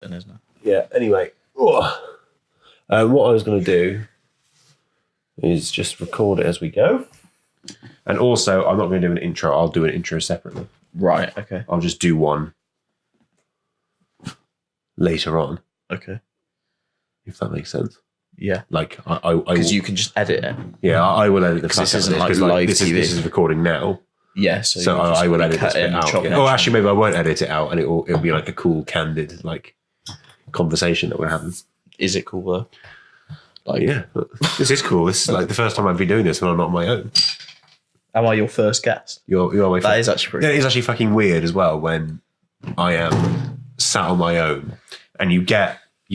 then, isn't it? Yeah. Anyway, what I was going to do is just record it as we go. And also, I'm not going to do an intro. I'll do an intro separately. Right. Okay. I'll just do one later on. Okay. If that makes sense. Yeah. Like I because you can just edit it. Yeah, I will edit the fuck this out isn't of this, like live this TV. This is recording now. Yeah. So I will edit this bit out. Yeah. Oh, actually, maybe I won't edit it out, and it'll be like a cool, candid, like conversation that we're having. Is it cool though? Like, yeah, this is cool. This is like the first time I've been doing this when I'm not on my own. Am I your first guest? You're my That is actually pretty. It is actually fucking weird as well when I am sat on my own and you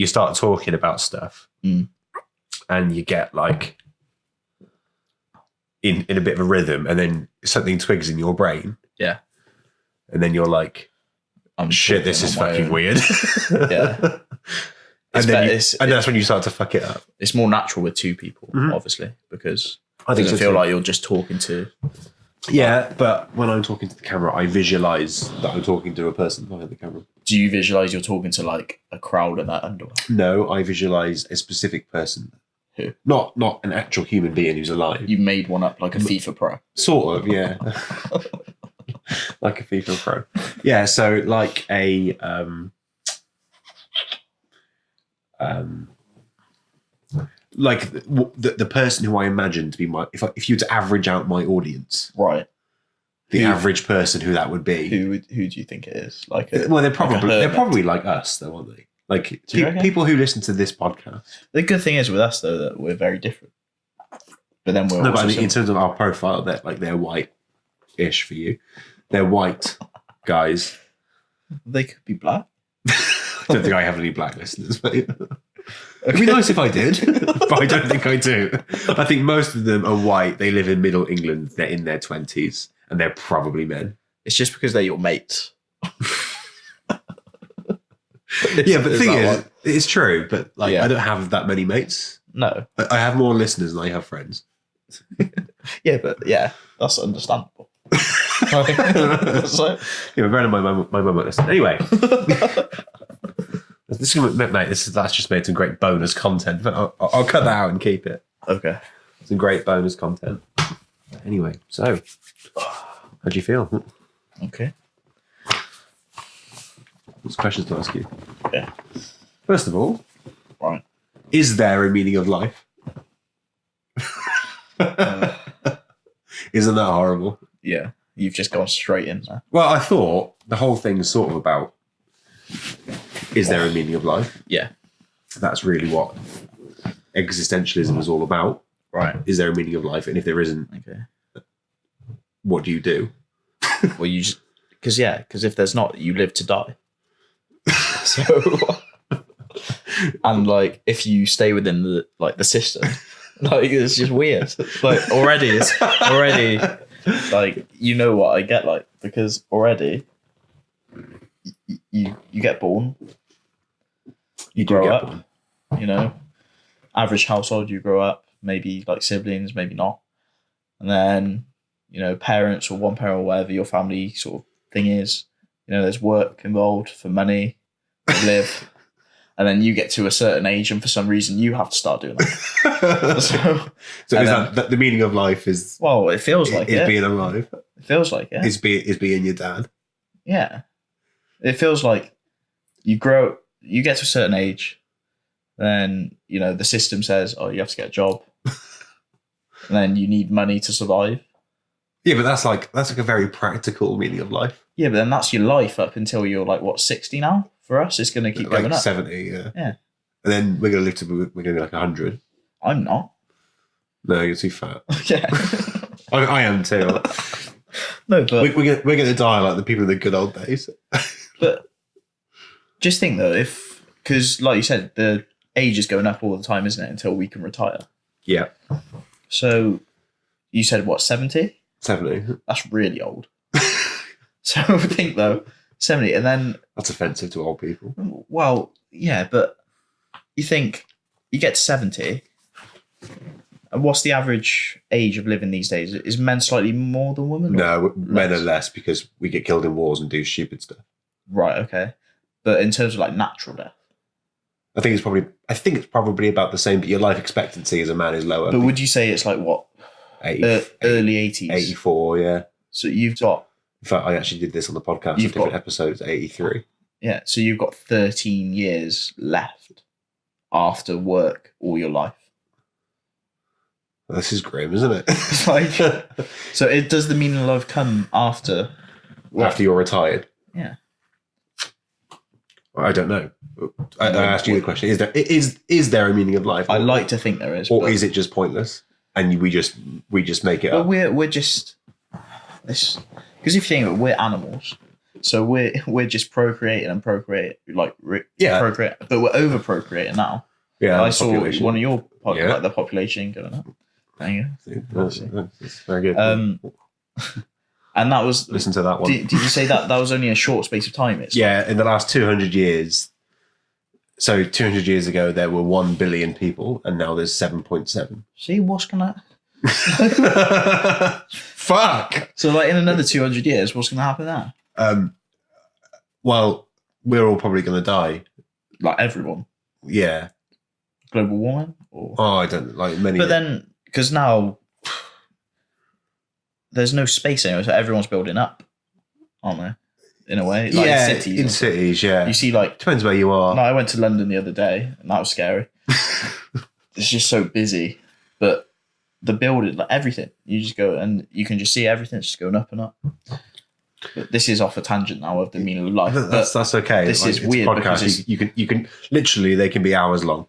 start talking about stuff and you get like in a bit of a rhythm, and then something twigs in your brain. Yeah. And then you're like, shit, this is fucking weird. Yeah. And that's when you start to fuck it up. It's more natural with two people, obviously, because I think it doesn't feel like you're just talking to. Yeah, but when I'm talking to the camera, I visualize that I'm talking to a person behind the camera. Do you visualize you're talking to like a crowd in that underwear? No, I visualize a specific person. Who? Not an actual human being who's alive. You made one up like a FIFA pro. Sort of, yeah. Like a FIFA pro. Yeah, so like a like the person who I imagine to be my if you were to average out my audience, right? The average person who that would be. Who do you think it is? Like, they're probably like us, though, aren't they? Like people who listen to this podcast. The good thing is with us though that we're very different. But then we're but in terms of our profile, they're white-ish for you. They're white guys. They could be black. I don't think I have any black listeners, mate. It'd be nice if I did, but I don't think I do. I think most of them are white. They live in Middle England. They're in their 20s, and they're probably men. It's just because they're your mates. Yeah, but the thing is, it's true. But like, I don't have that many mates. No, I have more listeners than I have friends. Yeah, but that's understandable. Yeah, better than my mum won't listen. Anyway. That's just made some great bonus content, but I'll cut that out and keep it. Okay. Some great bonus content. Anyway, so how do you feel? Okay. What's questions to ask you? Yeah. First of all, right. Is there a meaning of life? Isn't that horrible? Yeah. You've just gone straight in there. Well, I thought the whole thing is sort of about, is there a meaning of life? Yeah. That's really what existentialism is all about. Right. Is there a meaning of life? And if there isn't, what do you do? Well, you just... Because if there's not, you live to die. So... And, like, if you stay within the system, like, it's just weird. Like, already, like, you know what I get, like, because already you get born, you grow up, you know, average household, you grow up, maybe like siblings, maybe not. And then, you know, parents or one parent or whatever your family sort of thing is, you know, there's work involved for money to live. And then you get to a certain age, and for some reason, you have to start doing that. So is that the meaning of life? Is well, it feels like is being alive. It feels like Is being your dad. Yeah, it feels like you grow. You get to a certain age, then you know the system says, "Oh, you have to get a job," and then you need money to survive. Yeah, but that's like a very practical meaning of life. Yeah, but then that's your life up until you're like 60 now. For us, it's going to keep going up. 70, yeah. Yeah. And then we're going to be like 100. I'm not. No, you're too fat. Yeah. I am too. No, but we're going to die like the people in the good old days. But just think though, because like you said, the age is going up all the time, isn't it? Until we can retire. Yeah. So you said what, 70? 70. That's really old. So think though, 70, and then that's offensive to old people. Well, yeah, but you think you get to 70, and what's the average age of living these days? Is men slightly more than women? No, men are less because we get killed in wars and do stupid stuff. Right, okay. But in terms of like natural death, I think it's probably about the same, but your life expectancy as a man is lower. But would you say it's like what? 80, Early 80s? 84, yeah. So you've got... In fact, I actually did this on the podcast, a different episodes, 83. Yeah, so you've got 13 years left after work all your life. This is grim, isn't it? It's like, so does the meaning of life come after... After you're retired? Yeah. I don't know. I asked you the question. Is there a meaning of life? I like to think there is. Or is it just pointless? And we just make it up? We're just... Because if you think of it, we're animals. So we're just procreating, procreate, but we're over procreating now. Yeah, I saw one of your like the population going up. There you go. That's very good. And that was... Listen to that one. Did you say that was only a short space of time? In the last 200 years. So 200 years ago, there were 1 billion people, and now there's 7.7. See, what's going to... Fuck! So, like, in another 200 years, what's going to happen now? Well, we're all probably going to die. Like, everyone? Yeah. Global warming? Or... Oh, I don't... Like, many... But then, because now... There's no space anymore, so everyone's building up, aren't they? In a way, like in cities. In cities, yeah. You see, like, depends where you are. No, I went to London the other day, and that was scary. It's just so busy, but the building, like everything, you just go and you can just see everything's just going up and up. But this is off a tangent now of the meaning of life. That's okay. This is weird because you can literally they can be hours long.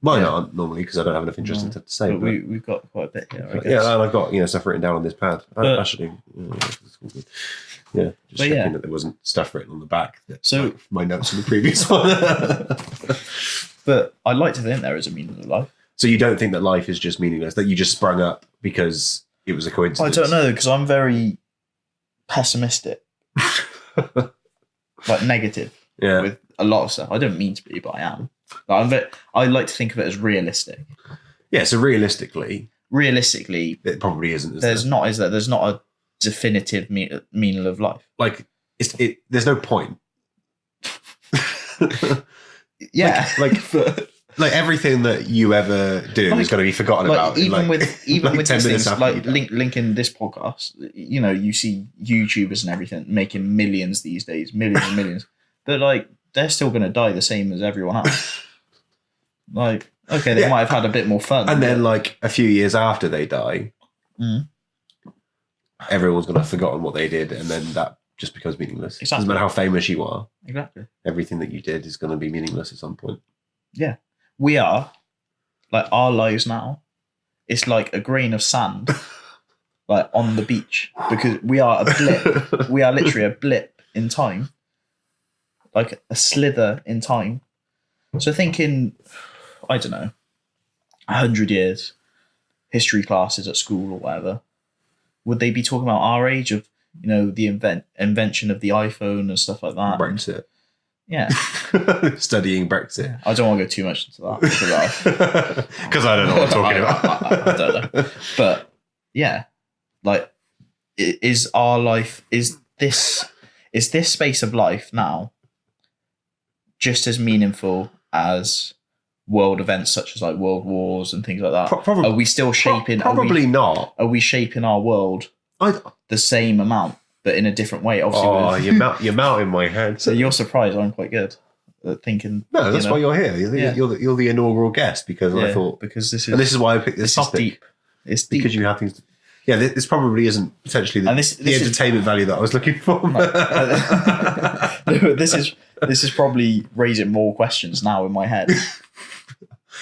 Mine aren't normally because I don't have enough interesting to say. But we've got quite a bit here. I guess. Yeah, and I've got stuff written down on this pad. Actually, just checking that there wasn't stuff written on the back. So like my notes from the previous one. But I'd like to think there is a meaning of life. So you don't think that life is just meaningless? That you just sprung up because it was a coincidence? I don't know because I'm very pessimistic, like negative. Yeah. With a lot of stuff. I don't mean to be, but I am. I like to think of it as realistic. Yeah, so realistically, it probably isn't. There's not a definitive meaning of life. Like there's no point. Yeah, like everything that you ever do is going to be forgotten about. Even with 10 these things, like linking this podcast, you see YouTubers and everything making millions these days, millions and millions, but like they're still going to die the same as everyone else. Like, okay, they might have had a bit more fun, and then like a few years after they die, everyone's going to have forgotten what they did, and then that just becomes meaningless. Exactly. Doesn't matter how famous you are. Exactly. Everything that you did is going to be meaningless at some point. Yeah. We are, like, our lives now, it's like a grain of sand, like, on the beach, because we are a blip. We are literally a blip in time, like a slither in time. So thinking, I don't know, 100 years, history classes at school or whatever, would they be talking about our age of, the invention of the iPhone and stuff like that? Brexit. Yeah. Studying Brexit. I don't want to go too much into that. Because I don't know what I'm talking about. I don't know. But yeah, like, is our life, is this space of life now just as meaningful as world events such as like world wars and things like that? Probably, are we still shaping? Probably not. Are we shaping our world the same amount, but in a different way? Obviously, you're melting my head. So you're surprised I'm quite good at thinking. No, that's why you're here. You're the inaugural guest because I thought because this is why I picked this topic. Deep. It's deep because you have things. This probably isn't potentially the entertainment value that I was looking for. This is probably raising more questions now in my head.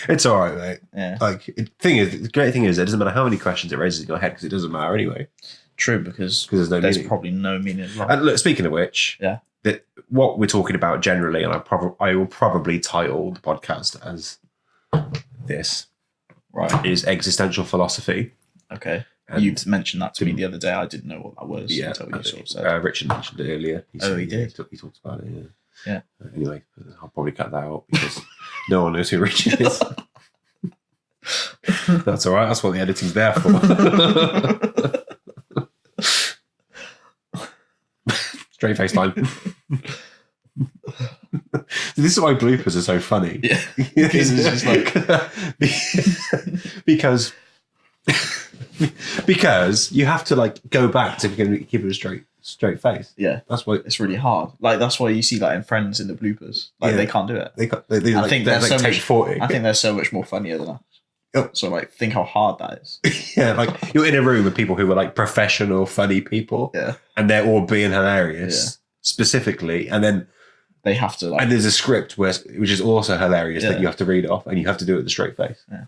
It's all right, mate. Yeah. Like the great thing is, it doesn't matter how many questions it raises in your head because it doesn't matter anyway. True, because there's probably no meaning in life. And look, speaking of which, that what we're talking about generally, and I will probably title the podcast as this. Right. Is existential philosophy. Okay. You've mentioned that to me the other day. I didn't know what that was. Yeah. Until you sort of said. Richard mentioned it earlier. He did. He talked about it. Yeah. Anyway, I'll probably cut that out because no one knows who Richard is. That's all right. That's what the editing's there for. Straight face line. This is why bloopers are so funny. Yeah. Because it's just like because you have to like go back to keep it a straight face. Yeah, that's why it's really hard. Like that's why you see like in Friends in the bloopers, like they can't do it. They I think they're so like take much, 40. I think they're so much more funnier than us. Oh. So like, think how hard that is. Yeah, like you're in a room with people who are like professional, funny people. Yeah, and they're all being hilarious specifically, and then they have to. Like, and there's a script which is also hilarious that you have to read off, and you have to do it with a straight face. Yeah.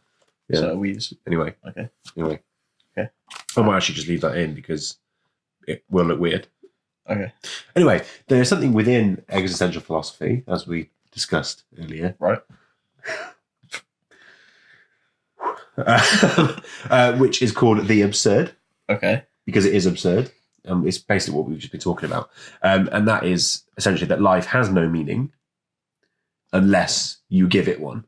So we just, anyway. Okay. I might actually just leave that in because it will look weird. Okay. Anyway, there is something within existential philosophy, as we discussed earlier, right? Which is called the absurd. Okay. Because it is absurd. It's basically what we've just been talking about. And that is essentially that life has no meaning unless you give it one.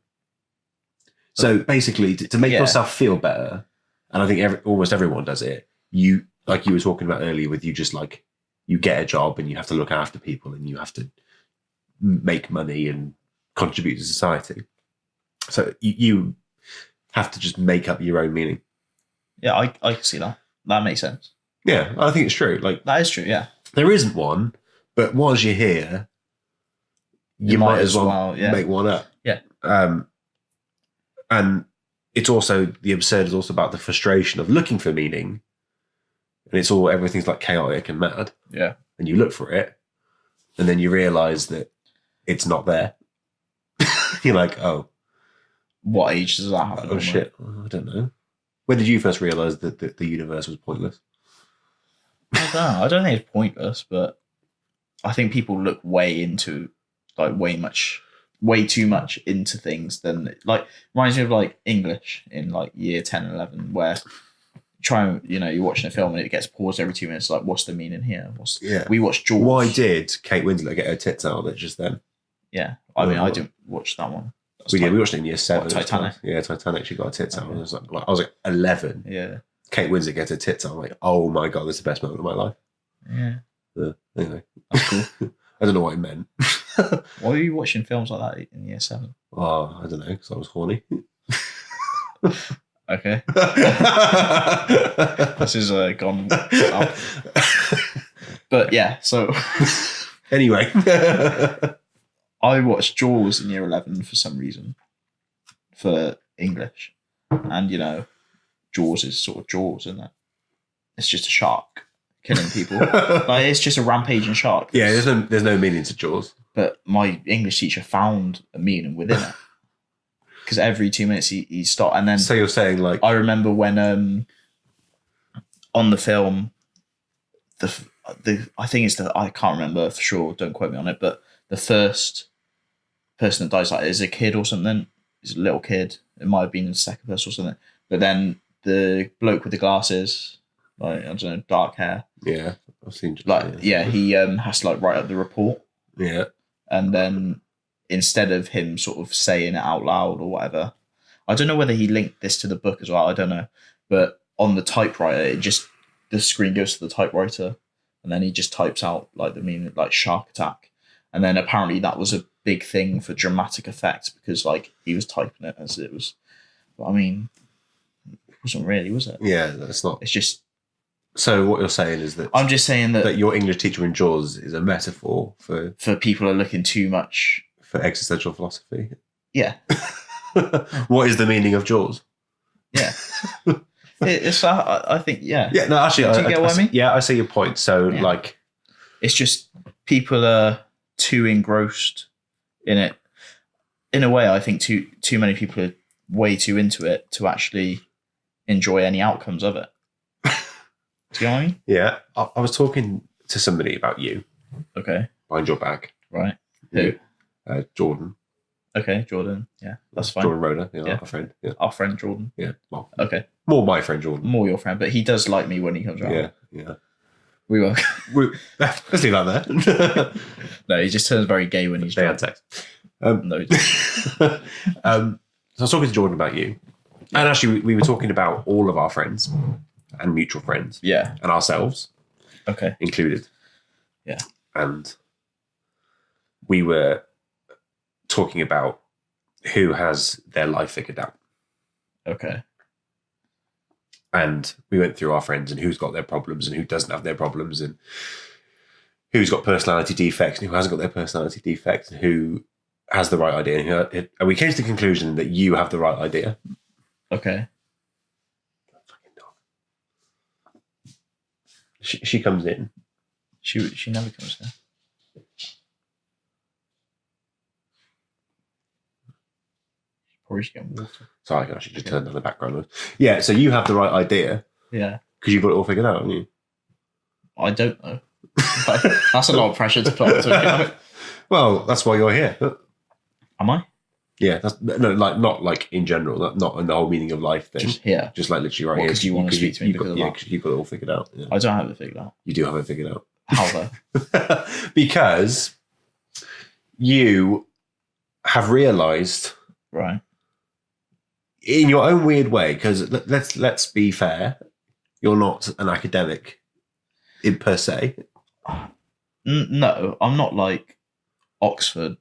So basically, to make yourself feel better, and I think almost everyone does it, you, like you were talking about earlier with you just like, you get a job and you have to look after people and you have to make money and contribute to society. So you have to just make up your own meaning. Yeah, I can see that. That makes sense. Yeah, I think it's true. Like that is true. Yeah, there isn't one, but once you're here, you might as well make one up. Yeah. And it's also the absurd is also about the frustration of looking for meaning, and everything's like chaotic and mad. Yeah. And you look for it, and then you realize that it's not there. You're like, oh, what age does that happen? Oh shit! I don't know. When did you first realize that the universe was pointless? I don't know. I don't think it's pointless, but I think people look way too much into things than like reminds me of like English in like year 10 and 11 where you're watching a film and it gets paused every 2 minutes like what's the meaning here? We watched Jaws. Why did Kate Winslet get her tits out of it just then? Yeah. I mean I didn't watch that one. We watched it in year 7. Titanic. Yeah, Titanic. She got her tits out. I was like 11. Yeah. Kate Winslet gets her tits out. I'm like, oh my god, that's the best moment of my life. Yeah. Anyway, that's cool. I don't know what it meant. Why were you watching films like that in year 7? Oh, I don't know, because I was horny. Okay. This is gone up. But yeah, so anyway. I watched Jaws in year 11 for some reason for English. And Jaws is sort of Jaws, isn't it? It's just a shark killing people. Like it's just a rampaging shark. Yeah, there's no meaning to Jaws. But my English teacher found a meaning within it. Because every 2 minutes he stopped, and then. So you're saying like I remember when on the film, I think it's I can't remember for sure. Don't quote me on it, but the first person that dies like is a kid or something. It's a little kid. It might have been the second person or something. But then the bloke with the glasses, like I don't know, dark hair. Yeah, I've seen. He has to like write up the report. Yeah, and then instead of him sort of saying it out loud or whatever, I don't know whether he linked this to the book as well. I don't know, but on the typewriter, the screen goes to the typewriter, and then he just types out like the meaning, like shark attack, and then apparently that was a big thing for dramatic effect because like he was typing it as it was. But I mean, it wasn't really, was it? Yeah, that's not. It's just. So what you're saying is that I'm just saying that your English teacher in Jaws is a metaphor for people who are looking too much for existential philosophy. Yeah. What is the meaning of Jaws? Yeah. It's I think yeah. Yeah, no, actually, do you get what I mean? Yeah, I see your point. So like, it's just people are too engrossed in it. In a way, I think too many people are way too into it to actually enjoy any outcomes of it. Do you know what I mean? Yeah, I was talking to somebody about you. Okay. Behind your back. Right. Who? Jordan. Okay, Jordan. Yeah, that's fine. Jordan Roder, our friend. Yeah. Our friend Jordan. Yeah. Well, okay. More my friend Jordan. More your friend, but he does like me when he comes around. Yeah. We will. Let's leave that there. No, he just turns very gay when he's drunk. Text. No. So I was talking to Jordan about you. Yeah. And actually, we were talking about all of our friends and mutual friends. Yeah. And ourselves. Okay. Included. Yeah. And we were talking about who has their life figured out. Okay. And we went through our friends and who's got their problems and who doesn't have their problems and who's got personality defects and who hasn't got their personality defects and who has the right idea. And we came to the conclusion that you have the right idea. Okay. She comes in. She never comes in. Probably should get water. Sorry, I should just turn down the background noise. Yeah, so you have the right idea. Yeah. Because you've got it all figured out, haven't you? I don't know. That's a lot of pressure to put on. Well, that's why you're here. Am I? Yeah, that's not like in general, not in the whole meaning of life thing. Just here. Just like literally right here. Because you want to speak to me because you've got it all figured out. Yeah. I don't have it figured out. You do have it figured out. How though? Because you have realised, right, in your own weird way, because let's be fair, you're not an academic in per se. No, I'm not like Oxford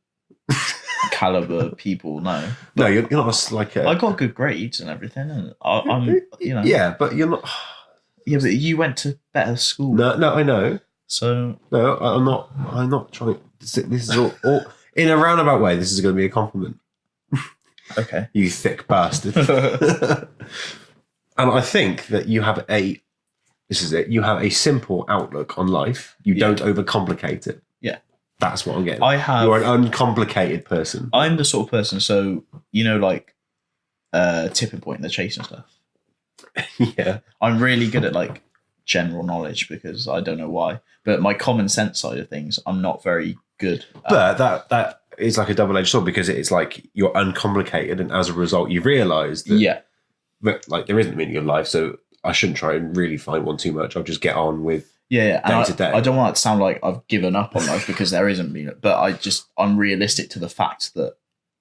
caliber people. No, you're not like I got good grades and everything, and I'm yeah, but you're not. Yeah, but you went to better school. No, I know. So no, I'm not trying. This is all in a roundabout way. This is going to be a compliment. Okay, you thick bastard. And I think that you have this is it. You have a simple outlook on life. You don't overcomplicate it. Yeah. That's what I'm getting. You're an uncomplicated person. I'm the sort of person, so, like tipping point, the chase and stuff. Yeah. I'm really good at like general knowledge because I don't know why. But my common sense side of things, I'm not very good at. But that is like a double-edged sword because it's like you're uncomplicated and as a result you realise that like there isn't meaning of life, so I shouldn't try and really find one too much. I'll just get on with day to day. I don't want it to sound like I've given up on life because there isn't meaning, but I'm realistic to the fact that,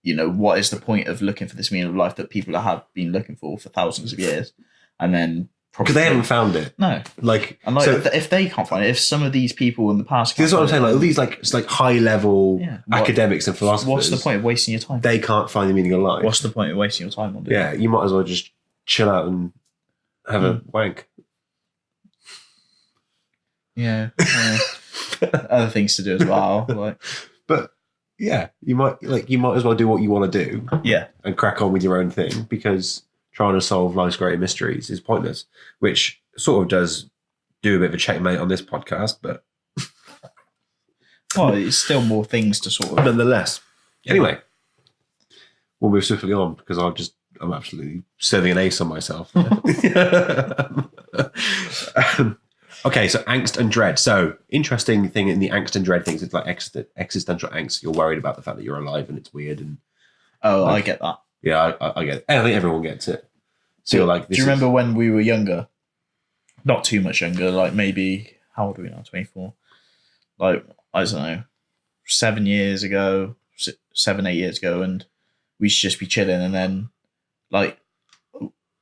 what is the point of looking for this meaning of life that people have been looking for thousands of years, and then because they haven't found it. No, if they can't find it, if some of these people in the past, this is what I'm saying. Like all these like high level academics and philosophers. What's the point of wasting your time? They can't find the meaning of life. What's the point of wasting your time on doing? Yeah, you might as well just chill out and have a wank. Yeah, other things to do as well. But yeah, you might as well do what you want to do. Yeah, and crack on with your own thing because trying to solve life's great mysteries is pointless. Which sort of does do a bit of a checkmate on this podcast, but well, it's still more things to sort of. Nonetheless, anyway, we'll move swiftly on because I'm absolutely serving an ace on myself. Okay, so angst and dread. So interesting thing in the angst and dread things, it's like existential angst. You're worried about the fact that you're alive and it's weird. And I get that. Yeah, I get it. I think everyone gets it. So you're like, do you remember when we were younger? Not too much younger, like maybe, how old are we now? 24. Like, I don't know, 7 years ago, 7, 8 years ago, and we should just be chilling, and then like,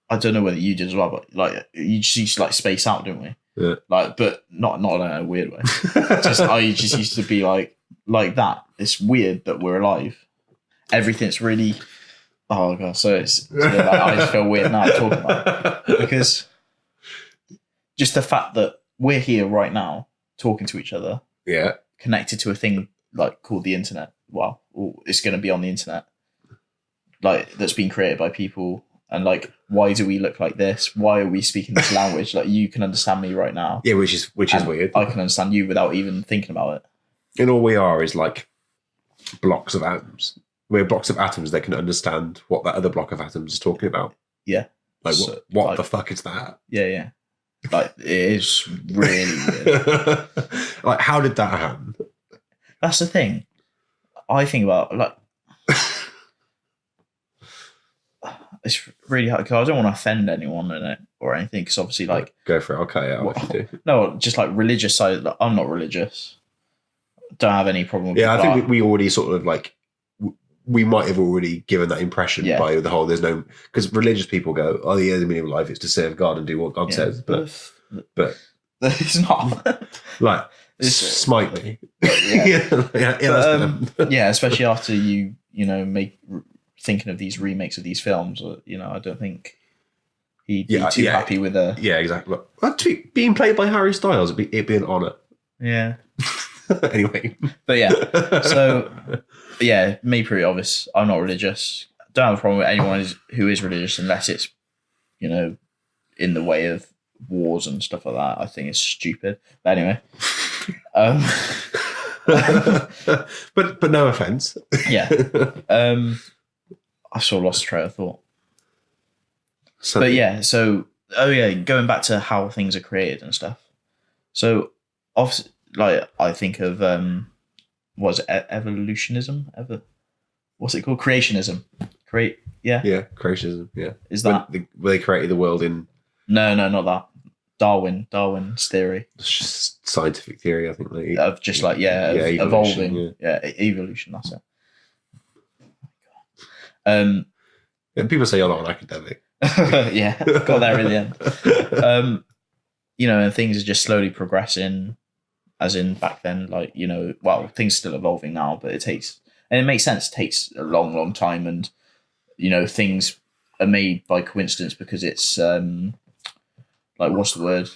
I don't know whether you did as well, but like you just used to like space out, didn't we? Yeah. Like, but not in a weird way. I just used to be like that. It's weird that we're alive. Everything's really. Oh god! So it's like, I just feel weird now talking about it because just the fact that we're here right now talking to each other, connected to a thing like called the internet. Well, it's going to be on the internet, like that's been created by people. And like, why do we look like this? Why are we speaking this language? Like, you can understand me right now. Yeah, which is weird. I can understand you without even thinking about it. And all we are is like blocks of atoms. We're blocks of atoms that can understand what that other block of atoms is talking about. Yeah. Like, what the fuck is that? Yeah. Like, it is really weird. Like, how did that happen? That's the thing. I think about, like, it's really hard because I don't want to offend anyone in it or anything because obviously, like... Go for it. I'll cut it out what you do. No, just like religious side. Like, I'm not religious. Don't have any problem with I think we already sort of like... We might have already given that impression by the whole there's no... Because religious people go, the meaning of life is to serve God and do what God says. But it's not. Like... Smite me. Yeah. That's Yeah, especially after you thinking of these remakes of these films. I don't think he'd be too happy with a. Yeah, exactly. Well, being played by Harry Styles, it'd be an honour. Yeah. Anyway. But yeah, so yeah, me pretty obvious. I'm not religious. Don't have a problem with anyone who is religious unless it's, in the way of wars and stuff like that. I think it's stupid. But anyway. but no offense. Yeah. I sort of lost trail of thought. But yeah, so going back to how things are created and stuff. So obviously, I think of evolutionism? What's it called? Creationism. Yeah, creationism. Yeah. Is that where they created the world in? No, not that. Darwin's theory. It's just scientific theory, I think. Of just evolving. Yeah, evolution. That's it. Yeah, people say you're not an academic. Yeah, got there in the end. And things are just slowly progressing. As in back then, things are still evolving now, but it makes sense. It takes a long, long time, and things are made by coincidence because it's what's the word?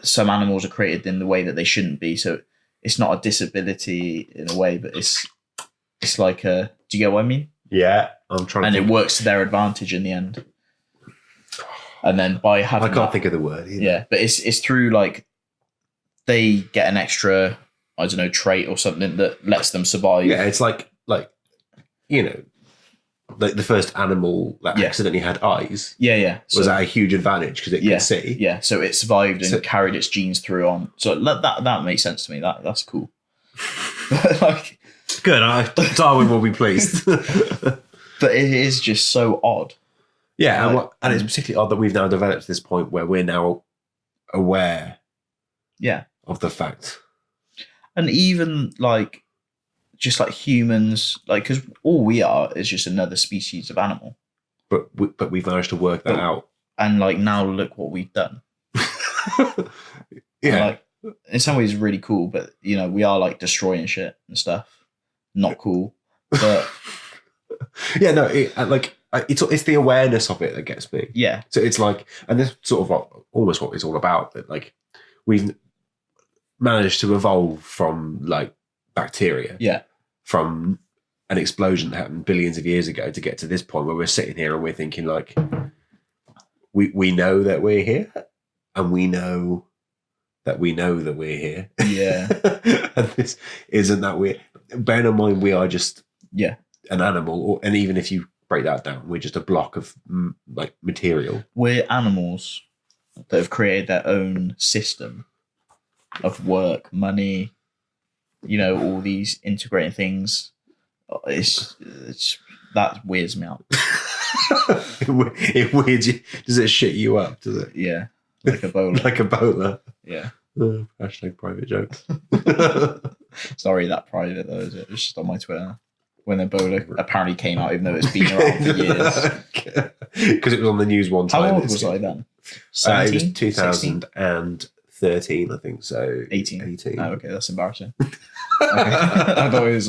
Some animals are created in the way that they shouldn't be, so it's not a disability in a way, but it's like a. Do you get what I mean? Yeah, I'm trying. And it works to their advantage in the end. And then by having, I can't think of the word either. Yeah, but it's through they get an extra, I don't know, trait or something that lets them survive. Yeah, it's like the first animal that accidentally had eyes. Yeah. Was at a huge advantage because it could see. Yeah, so it survived and carried its genes through on. So that makes sense to me. That's cool. Good. Darwin will be pleased. But it is just so odd. Yeah, and it's particularly odd that we've now developed to this point where we're now aware. Yeah. Of the fact. And even just like humans, because all we are is just another species of animal. But we've managed to work that out. And now look what we've done. Yeah. And, in some ways really cool, but we are destroying shit and stuff. Not cool. But yeah, no, it's the awareness of it that gets me. Yeah. So it's and this sort of almost what it's all about, that we've managed to evolve from bacteria. Yeah. From an explosion that happened billions of years ago to get to this point where we're sitting here and we're thinking we know that we're here, and we know that we're here. Yeah. And this isn't that weird. Bear in mind, we are just an animal, and even if you break that down, we're just a block of material. We're animals that have created their own system of work, money, all these integrating things. It's that weirds me out. It weirds you. Does it shit you up? Does it? Yeah, like a bowler. Like a bowler. Yeah. Hashtag private jokes. Sorry, that private though, is it? It's just on my Twitter. When the bowler apparently came out, even though it's been around for years. Because it was on the news one time. How old was I then? 17? It was 2013, I think. So 18. Oh, okay, that's embarrassing. Okay. I thought it was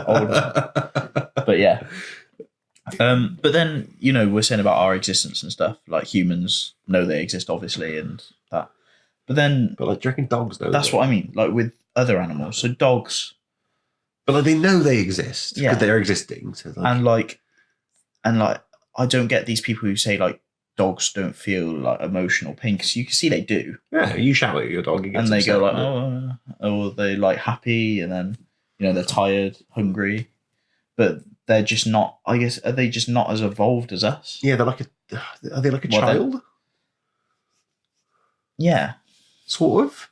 older. But yeah. But then, we're saying about our existence and stuff. Humans know they exist, obviously, and that. But then... But do you reckon dogs know? That's what I mean. With other animals. So dogs... But they know they exist because they're existing. So and I don't get these people who say dogs don't feel emotional pain, because you can see they do. Yeah, you shout at your dog, and they go or they happy, and then they're tired, hungry, but they're just not. I guess are they just not as evolved as us? Yeah, are they like a child? Yeah, sort of.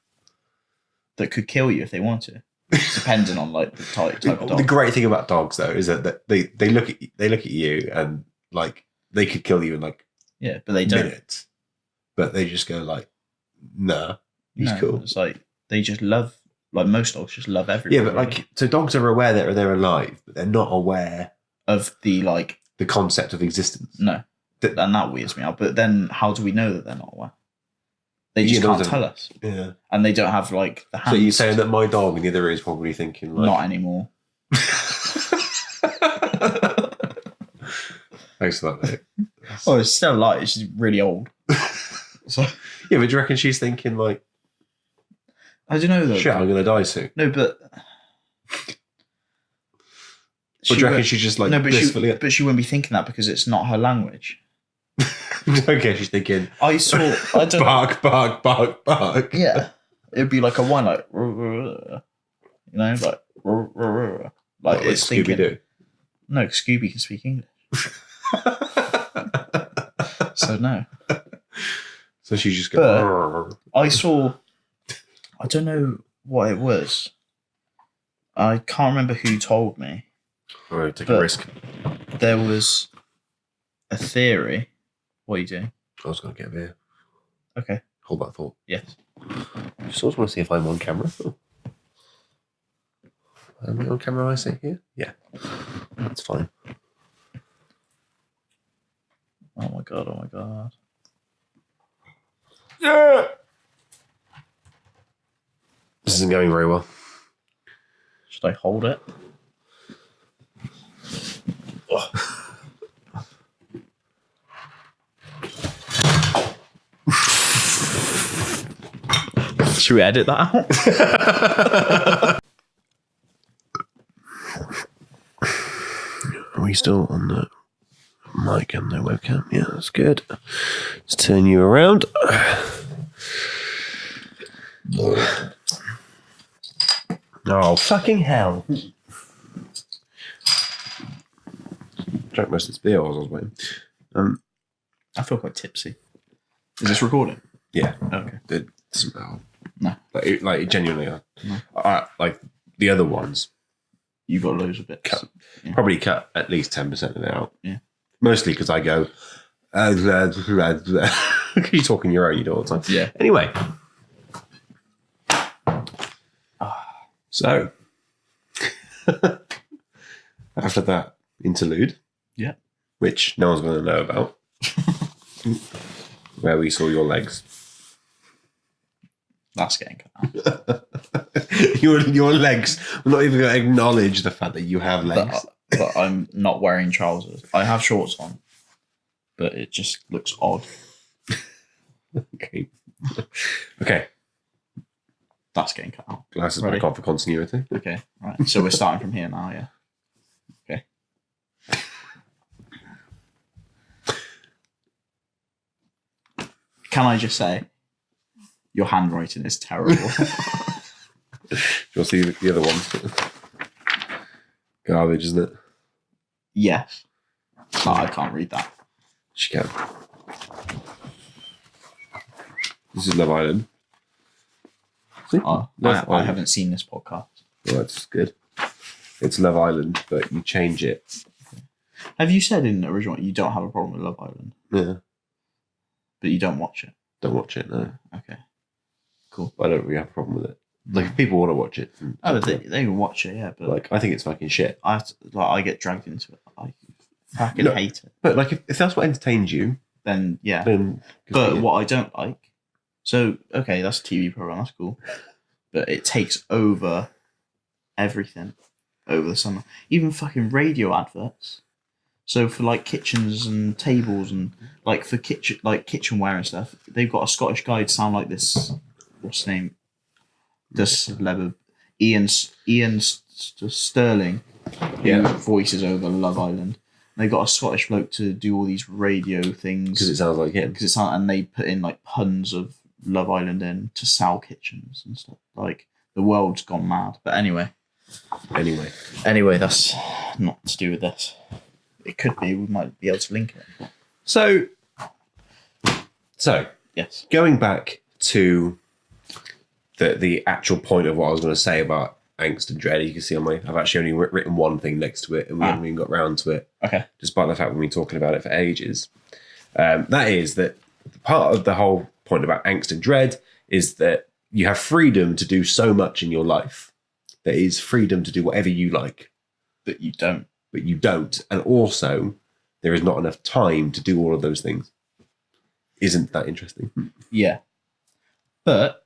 That could kill you if they want to. Depending on the type of dog. The great thing about dogs though is that they look at you and they could kill you in but they don't. Minutes. But they just go nah, he's cool. It's they just love most dogs just love everyone. Yeah, but so dogs are aware that they're alive, but they're not aware of the the concept of existence. No. And that weirds me out. But then how do we know that they're not aware? They just Yeah, can't those are- tell us. Yeah. And they don't have like the hands. So you're saying that my dog in the other ear is probably thinking like... Not anymore. Thanks for that, mate. Oh, it's still alive. She's really old. So Yeah, but do you reckon she's thinking like, I don't know though. shit, I'm going to die soon? No, but... Or do you reckon she's just like blissfully... but she wouldn't be thinking that because it's not her language. Okay, she's thinking... I don't bark, bark, bark, bark. Yeah. It'd be like a one, like... You know, like it's thinking... Scooby-Doo. No, Scooby can speak English. So no. So she's just going... I saw... I don't know what it was. I can't remember who told me. All right, take a risk. There was a theory. What are you doing? I was going to get a beer. Okay. Hold that thought. Yes. Just always want to see if I'm on camera. Am I on camera? I see here. Yeah, that's fine. Oh my god! Oh my god! Yeah. This isn't going very well. Should I hold it? Should we edit that out? Are we still on the mic and the webcam? Yeah, that's good. Let's turn you around. Oh, fucking hell. Drank most of this beer while I was waiting. I feel quite tipsy. Is this recording? Yeah. Okay. It doesn't matter. No. Like genuinely. No. Like the other ones, You got loads of bits. Yeah. probably cut at least 10% of it out. Yeah. Mostly because I go, because you talk in your own, you do all the time. Yeah. Anyway. So, after that interlude, Yeah. which no one's going to know about, where we saw your legs. That's getting cut out. your legs. We're not even going to acknowledge the fact that you have legs. But I'm not wearing trousers. I have shorts on, but it just looks odd. Okay. Okay. That's getting cut out. Glasses Ready? back on for continuity. Okay, right. So we're starting from here now, yeah. Okay. Can I just say, your handwriting is terrible. You'll see the other ones. Garbage, isn't it? Yes. But I can't read that. She can. This is Love Island. Oh, Love I Island. haven't seen this podcast. Well, that's good. It's Love Island, but you change it. Have you said in the original you don't have a problem with Love Island, Yeah. but you don't watch it? Don't watch it, no. Okay. Cool. I don't really have a problem with it. Like, if people want to watch it. Oh, they can watch it, yeah, but Like, I think it's fucking shit. I get dragged into it. I fucking No. hate it. But, like, if that's what entertains you, Then, yeah. then... But what I don't like, so okay, that's a TV program, that's cool, but it takes over everything over the summer. Even fucking radio adverts. So for like kitchens and tables and like for kitchenware and stuff, they've got a Scottish guy to sound like this. What's his name? Ian Sterling. Yeah. Who voices over Love Island. They got a Scottish bloke to do all these radio things Because it sounds like him. and they put in like puns of Love Island in to sell kitchens and stuff. Like the world's gone mad. But anyway, that's not to do with this. It could be. We might be able to link it. So Yes. going back to the actual point of what I was going to say about angst and dread, you can see on I've actually only written one thing next to it, and we haven't even got round to it. Okay. Despite the fact we've been talking about it for ages. That is that part of the whole point about angst and dread is that you have freedom to do so much in your life. There is freedom to do whatever you like. But you don't. But you don't. And also, there is not enough time to do all of those things. Isn't that interesting? Yeah. But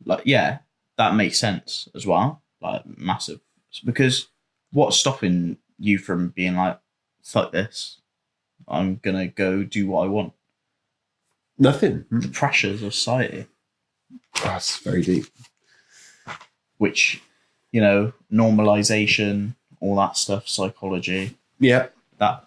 like, yeah, that makes sense as well. Like massive, because what's stopping you from being like, fuck this, I'm gonna go do what I want? Nothing. The pressures of society, That's very deep. which, you know, normalization, all that stuff, psychology, Yeah. that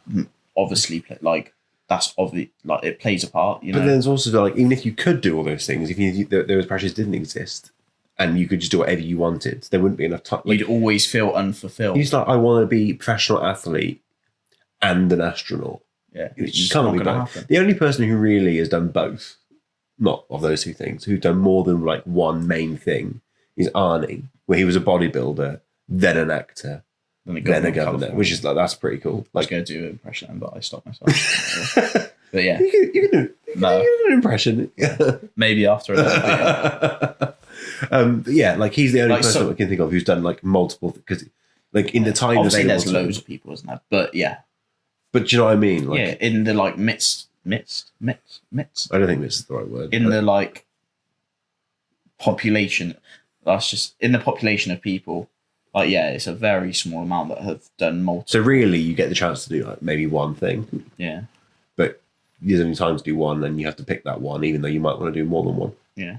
obviously like that's obviously like it plays a part, you know. But there's also like, even if you could do all those things, if those pressures didn't exist and you could just do whatever you wanted, there wouldn't be enough time. Like, You'd always feel unfulfilled. he's like, I want to be a professional athlete and an astronaut. Yeah, You it's just can't not be gonna both. happen. The only person who really has done both, not of those two things, who's done more than like one main thing, is Arnie, where he was a bodybuilder, then an actor, then a governor, which is like, that's pretty cool. I was Like, going to do an impression, but I stopped myself. But yeah, you can do an impression. maybe after a little bit. But yeah, like he's the only Like, person so- I can think of who's done like multiple, because like in the time Obviously, available there's to him. loads of people, isn't there? But yeah, But do you know what I mean? Like, yeah, in the like midst. I don't think this is the right word. In the like population, that's just in the population of people. Like, yeah, it's a very small amount that have done multiple. So really, you get the chance to do like maybe one thing, Yeah, but there's only time to do one, and you have to pick that one, even though you might want to do more than one. yeah.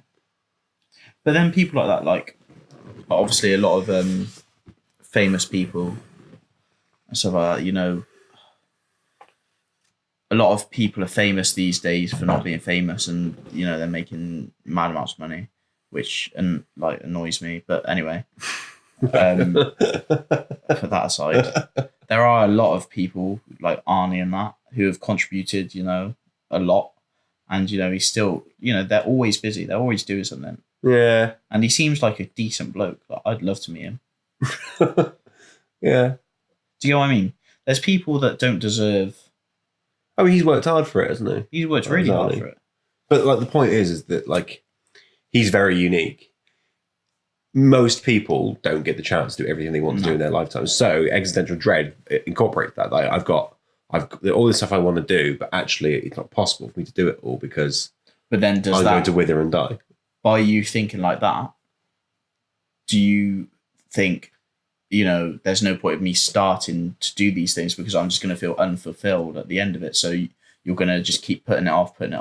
But then people like that, like obviously a lot of famous people and stuff like that, you know. A lot of people are famous these days for not being famous, and you know they're making mad amounts of money, which and like annoys me. But anyway, put that aside, there are a lot of people like Arnie and that who have contributed, you know, a lot, and you know he's still, you know, they're always busy, they're always doing something, Yeah, and he seems like a decent bloke. Like, I'd love to meet him. yeah. Do you know what I mean? There's people that don't deserve. I mean, he's worked hard for it, hasn't he? He's worked really hard for it. But like the point is that like he's very unique. Most people don't get the chance to do everything they want to do in their lifetime. So existential dread incorporates that. Like I've got all this stuff I want to do, but actually it's not possible for me to do it all because But then does I'm that, going to wither and die. by you thinking like that, do you think, you know, there's no point of me starting to do these things because I'm just going to feel unfulfilled at the end of it? So you're going to just keep putting it off. Then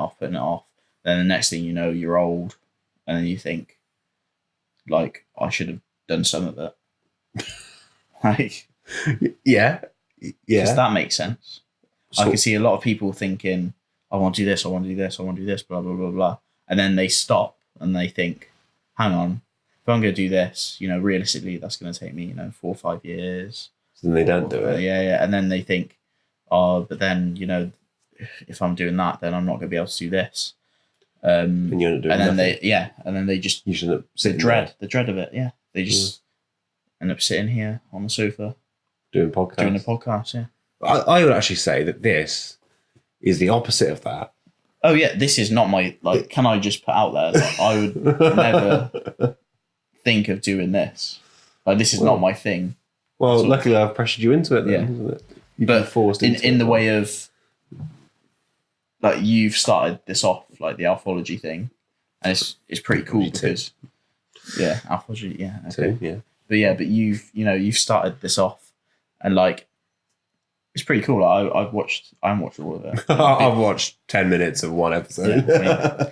the next thing you know, you're old, and then you think, like, I should have done some of it. Like, Yeah. does that make sense? So, I can see a lot of people thinking, I want to do this, I want to do this, I want to do this, blah, blah, blah, blah. And then they stop and they think, hang on, if I'm going to do this, you know, realistically, that's going to take me, you know, 4 or 5 years. so then they don't do it. Yeah. And then they think, oh, but then, you know, if I'm doing that, then I'm not going to be able to do this. And you're not doing and then nothing. and then they just, You shouldn't the dread of it. Yeah. They just end up sitting here on the sofa doing podcasts. doing a podcast. Yeah. I would actually say that this is the opposite of that. Oh yeah, this is not my, like, can I just put out there that I would never think of doing this. Like, this is not my thing. Well, So- luckily I've pressured you into it then, Yeah. isn't it? You've been But forced into in it. the way of, like, you've started this off, like the alphology thing, and it's pretty cool Alphology too. because, yeah, alphology, yeah, okay. Too, yeah. But you've started this off, and like, it's pretty cool. I haven't watched all of it. I've watched 10 minutes of one episode. Yeah,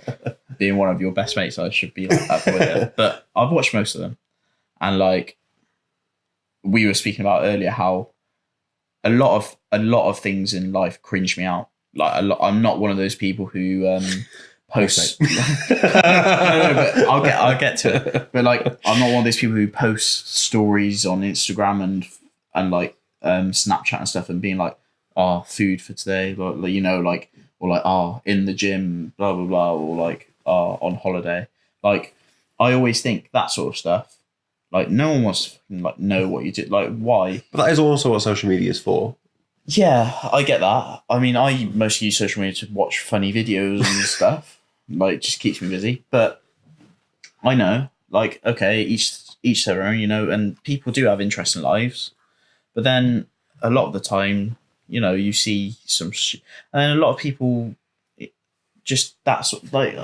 being one of your best mates, I should be like that for it. But I've watched most of them, and like we were speaking about earlier, how a lot of things in life cringe me out. Like I'm not one of those people who post. No, but I'll get to it. But like, I'm not one of those people who post stories on Instagram and like Snapchat and stuff and being like, oh, food for today, like, you know, like, or like, oh, in the gym, blah blah blah, or like, oh, on holiday. Like, I always think that sort of stuff. Like, no one wants to fucking, like, know what you do. Like, why? But that is also what social media is for. Yeah, I get that. I mean, I mostly use social media to watch funny videos and stuff. Like, it just keeps me busy. But I know, like, okay, each their own, you know, and people do have interesting lives. But then a lot of the time, you know, you see some shit. And then a lot of people, just that sort of, like,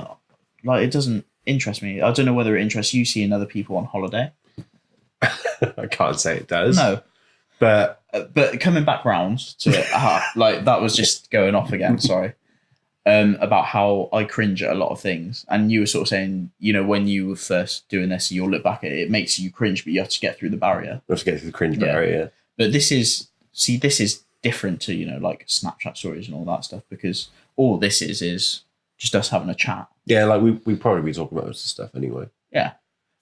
like it doesn't interest me. I don't know whether it interests you seeing other people on holiday. I can't say it does. No, But but coming back round to it, like that was just going off again. Sorry. About how I cringe at a lot of things, and you were sort of saying, you know, when you were first doing this, you'll look back at it, it makes you cringe, but you have to get through the barrier. let's get to the cringe barrier. But this is different to, you know, like Snapchat stories and all that stuff, because all this is just us having a chat. Yeah, like we probably be talking about this stuff anyway. Yeah,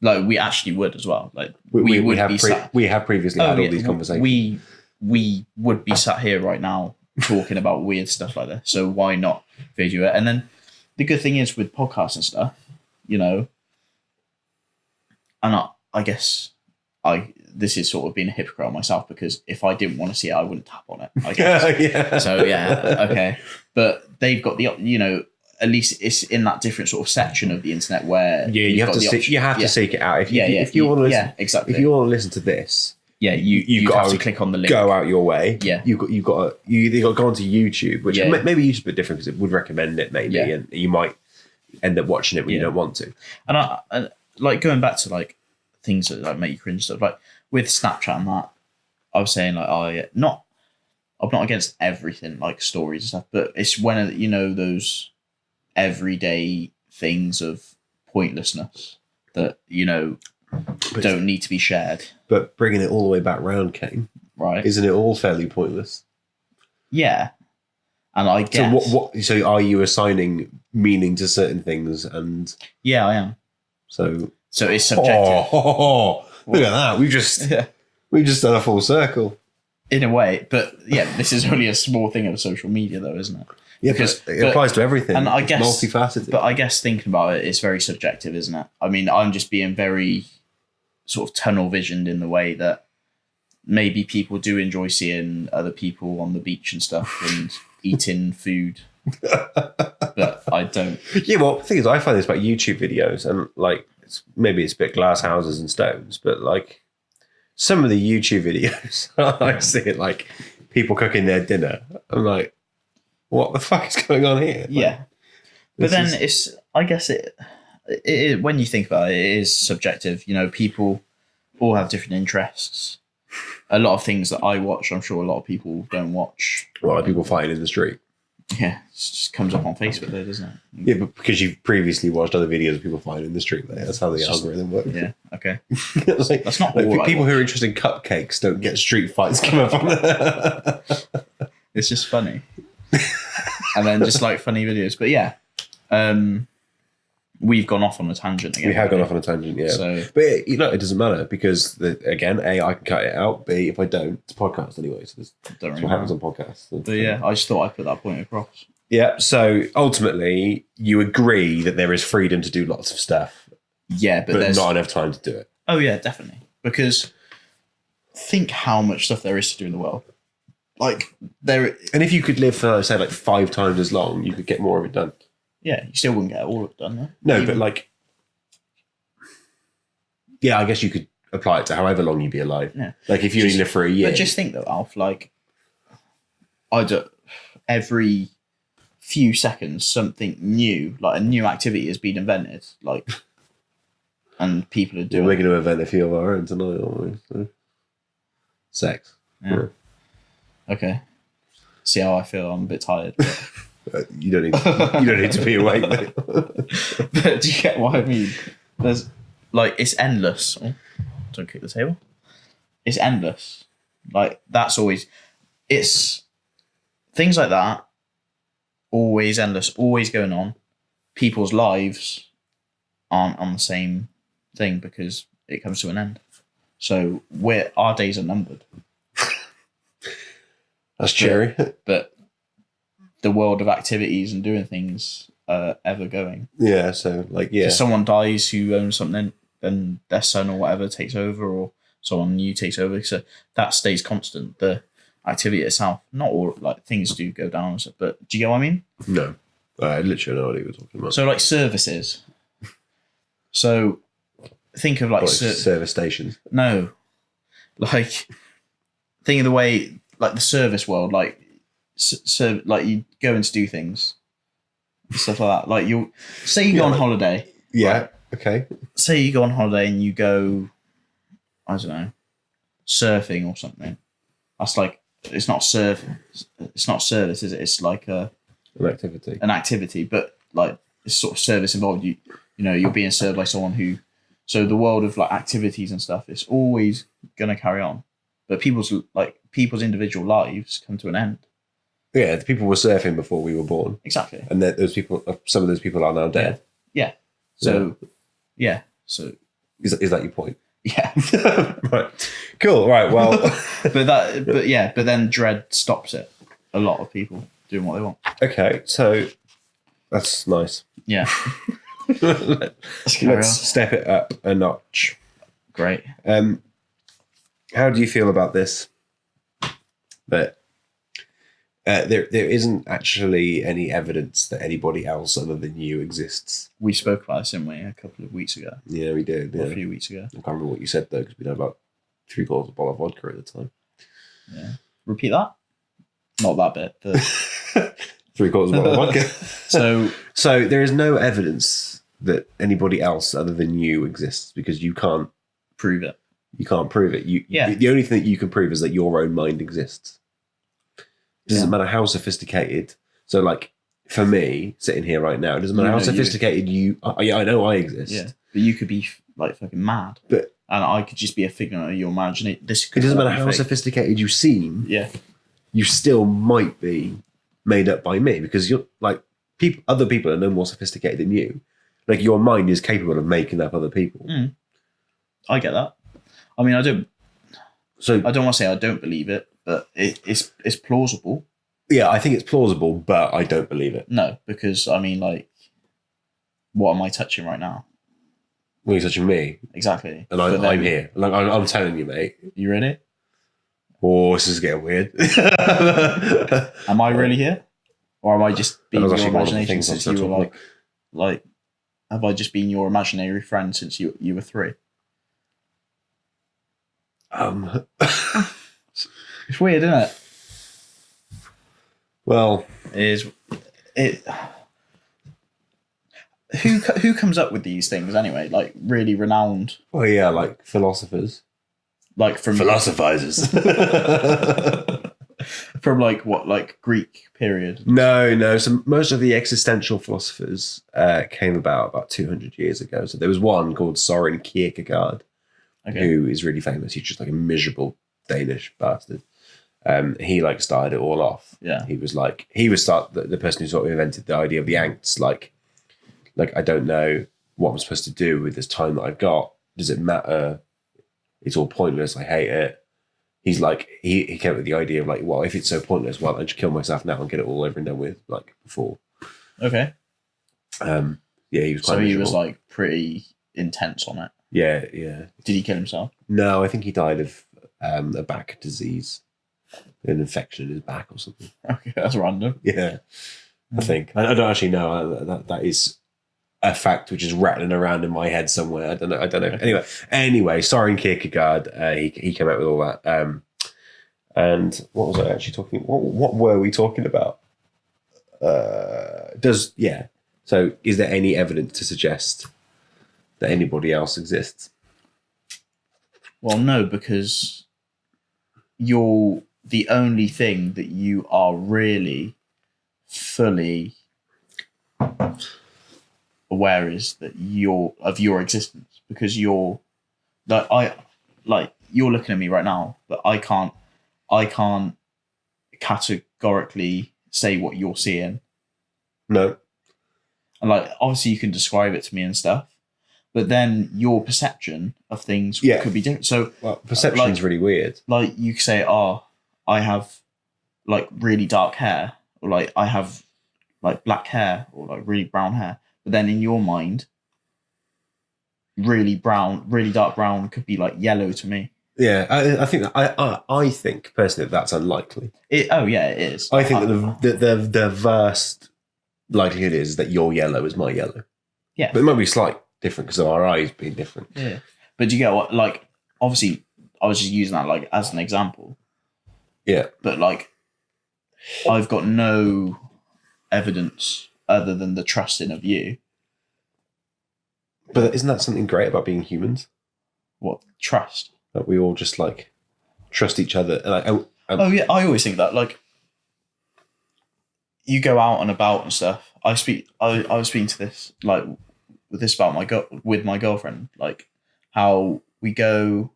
like we actually would as well. Like We would have be sat. we have previously had all these conversations. We would be sat here right now talking about weird stuff like this. So why not video it? And then the good thing is with podcasts and stuff, you know, and I guess this is sort of being a hypocrite on myself, because if I didn't want to see it, I wouldn't tap on it, I guess. Yeah. So yeah, okay. But they've got the, you know, at least it's in that different sort of section of the internet where you have to seek it out. If you want to listen, exactly. If you want to listen to this, you have to click on the link. Go out your way. Yeah, you either got to go onto YouTube, which maybe YouTube's a bit different because it would recommend it maybe, and you might end up watching it when you don't want to. And I like going back to like things that like make you cringe stuff, like with Snapchat and that. I was saying like, I'm not against everything like stories and stuff, but it's when, you know, those everyday things of pointlessness that, you know, don't need to be shared. But bringing it all the way back round, Kane, right? Isn't it all fairly pointless? Yeah, and I guess. So are you assigning meaning to certain things? And yeah, I am. So it's subjective. Look at that! We've just done a full circle. In a way, but yeah, this is only a small thing of social media, though, isn't it? Yeah, because it applies to everything, and I guess multifaceted. But I guess thinking about it, it's very subjective, isn't it? I mean, I'm just being very sort of tunnel visioned in the way that maybe people do enjoy seeing other people on the beach and stuff and eating food, but I don't. Yeah, well, the thing is, I find this about YouTube videos, and like maybe it's a bit glass houses and stones, but like some of the YouTube videos, I see it like people cooking their dinner. I'm like, what the fuck is going on here? Like, yeah, but then it's, I guess it when you think about it, it is subjective. You know, people all have different interests. A lot of things that I watch, I'm sure a lot of people don't watch. A lot of people fighting in the street. Yeah, it just comes up on Facebook though, doesn't it? Yeah, but because you've previously watched other videos of people fighting in the street, that's how the algorithm works. Yeah, okay. Like, that's not like all people who are interested in cupcakes don't get street fights come up on there. It's just funny. And then just like funny videos. But yeah, we've gone off on a tangent again. We have gone off on a tangent, yeah. So, but you know, it doesn't matter because again, A, I can cut it out. B, if I don't, it's a podcast anyway. So that's what happens on podcasts. But yeah, I just thought I'd put that point across. Yeah. So ultimately, you agree that there is freedom to do lots of stuff. Yeah, but there's not enough time to do it. Oh yeah, definitely. Because think how much stuff there is to do in the world. Like and if you could live for say like 5 times as long, you could get more of it done. Yeah, you still wouldn't get all of it done, though. No, but like, yeah, I guess you could apply it to however long you'd be alive. Yeah. Like if you only live for a year. But just think though, Alf, like, every few seconds something new, like a new activity has been invented, like, and people are doing. We're going to invent a few of our own tonight, aren't we? So. Sex. Yeah. Okay. See how I feel? I'm a bit tired. But... you don't need to be awake, mate. But do you get what I mean? There's like it's endless. Oh, don't kick the table. It's endless. Like that's always it's things like that. Always endless. Always going on. People's lives aren't on the same thing because it comes to an end. So our days are numbered. That's cherry. But the world of activities and doing things ever going. Yeah, so like if someone dies who owns something, then their son or whatever takes over, or someone new takes over. So that stays constant. The activity itself, not all like things do go down and stuff, but do you get what I mean? No, I literally know what you were talking about. So like services. So think of like service stations. No, like think of the way like the service world, like. So like you go in to do things stuff like that. Like you say you go on holiday. Yeah. Right? Okay. Say you go on holiday and you go, I don't know, surfing or something. That's like it's not surfing. It's not service, is it? It's like An activity. an activity, but like it's sort of service involved. You know, you're being served by someone who. So the world of like activities and stuff is always gonna carry on, but people's individual lives come to an end. Yeah, the people were surfing before we were born. Exactly. And those people, some of those people are now dead. Yeah. So, yeah. So is that your point? Yeah. Right. Cool. Right. Well, but then dread stops it. A lot of people doing what they want. Okay. So that's nice. Yeah. Let's step it up a notch. Great. How do you feel about this? That there isn't actually any evidence that anybody else other than you exists. We spoke about this, didn't we, a couple of weeks ago? Yeah, we did. Yeah. A few weeks ago. I can't remember what you said though, because we had about 3/4 of a bottle of vodka at the time. Yeah. Repeat that. Not that bit. 3/4 of a bottle of vodka. So there is no evidence that anybody else other than you exists because you can't prove it. You can't prove it. The only thing that you can prove is that your own mind exists. It doesn't matter how sophisticated. So, like, for me, sitting here right now, it doesn't matter how sophisticated you... I know I exist. Yeah, but you could be, like, fucking mad. And I could just be a figment of your imagination. It doesn't matter how sophisticated you seem. Yeah. You still might be made up by me because you're, like, other people are no more sophisticated than you. Like, your mind is capable of making up other people. Mm. I get that. I mean, I don't want to say I don't believe it, but it's plausible. Yeah, I think it's plausible, but I don't believe it. No, because, I mean, like, what am I touching right now? Well, you're touching me. Exactly. And I'm here. Like, I'm telling you, mate. You ready? Oh, this is getting weird. Am I really here? Or am I just being your imagination since you were like, have I just been your imaginary friend since you were 3? It's weird, isn't it? Well, who comes up with these things anyway? Like really renowned. Oh yeah, like philosophers. Like from philosophizers. From like Greek period. No. So most of the existential philosophers came about 200 years ago. So there was one called Soren Kierkegaard. Okay. Who is really famous. He's just like a miserable Danish bastard. He like started it all off. Yeah. He was the person who sort of invented the idea of the angst. Like I don't know what I'm supposed to do with this time that I've got. Does it matter? It's all pointless. I hate it. He's like he came up with the idea of like, well, if it's so pointless, why don't I just kill myself now and get it all over and done with like before? Okay. Yeah, he was quite miserable. He was like pretty intense on it. Yeah. Did he kill himself? No, I think he died of a back disease, an infection in his back or something. Okay, that's random. Yeah, I think. I don't actually know. That is a fact which is rattling around in my head somewhere. I don't know. Okay. Anyway, Soren Kierkegaard, he came out with all that. And what was I actually talking? What were we talking about? So, is there any evidence to suggest that anybody else exists? Well, no, because you're the only thing that you are really fully aware is that you're of your existence, because you're you're looking at me right now, but I can't categorically say what you're seeing. No. And like obviously you can describe it to me and stuff, but then your perception of things could be different. So perception's really weird. Like you could say, "Oh, I have like really dark hair," or like I have like black hair, or like really brown hair. But then in your mind, really dark brown could be like yellow to me. Yeah, I think I think personally that's unlikely. It is. I think that the vast likelihood is that your yellow is my yellow. Yeah, but it might be slight different because of our eyes being different. Yeah, but do you get what? Like, obviously, I was just using that like as an example. Yeah, but like, I've got no evidence other than the trusting of you. But isn't that something great about being humans? What? Trust. That we all just like trust each other. Like, oh yeah, I always think that, like, you go out and about and stuff. I was speaking to this, like, with this about with my girlfriend, like, how we go,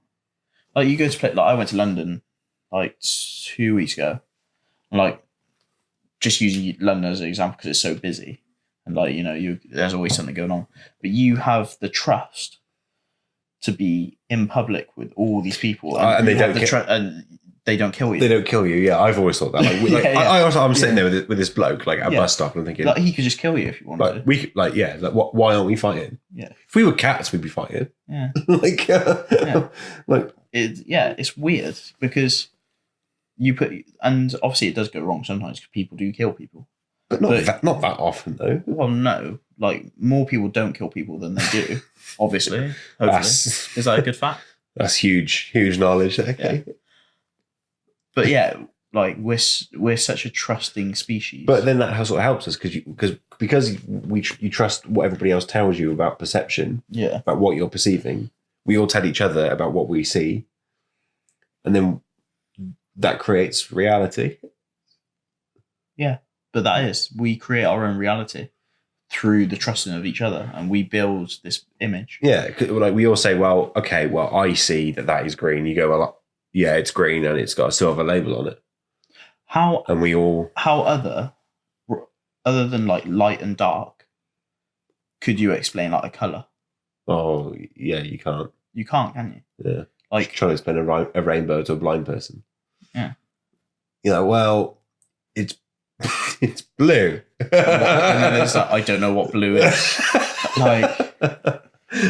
like, you go to play, like, I went to London like 2 weeks ago, and, like, just using London as an example because it's so busy, and, like, you know, there's always something going on, but you have the trust to be in public with all these people, and they don't and they don't kill you. They don't kill you. Yeah, I've always thought that. Like, I'm sitting there with this bloke, like, at a bus stop, and I'm thinking, like, he could just kill you if you wanted. Like, why aren't we fighting? Yeah, if we were cats, we'd be fighting. Yeah, like, like, it's weird because and obviously it does go wrong sometimes because people do kill people, but not that often though. Well, no, like, more people don't kill people than they do. Obviously, hopefully, is that a good fact? That's huge knowledge. Okay. Yeah. But yeah, like, we're such a trusting species. But then that sort of helps us because you trust what everybody else tells you about perception. Yeah. About what you're perceiving. We all tell each other about what we see, and then that creates reality. Yeah, but we create our own reality through the trusting of each other, and we build this image. Yeah, like, we all say, well, okay, well, I see that is green. You go, well, yeah, it's green and it's got a silver label on it. How other than, like, light and dark, could you explain, like, a colour? Oh, yeah, you can't. You can't, can you? Yeah. Like, trying to explain a rainbow to a blind person. Yeah. You know, well, it's it's blue. And then there's like, I don't know what blue is. Like,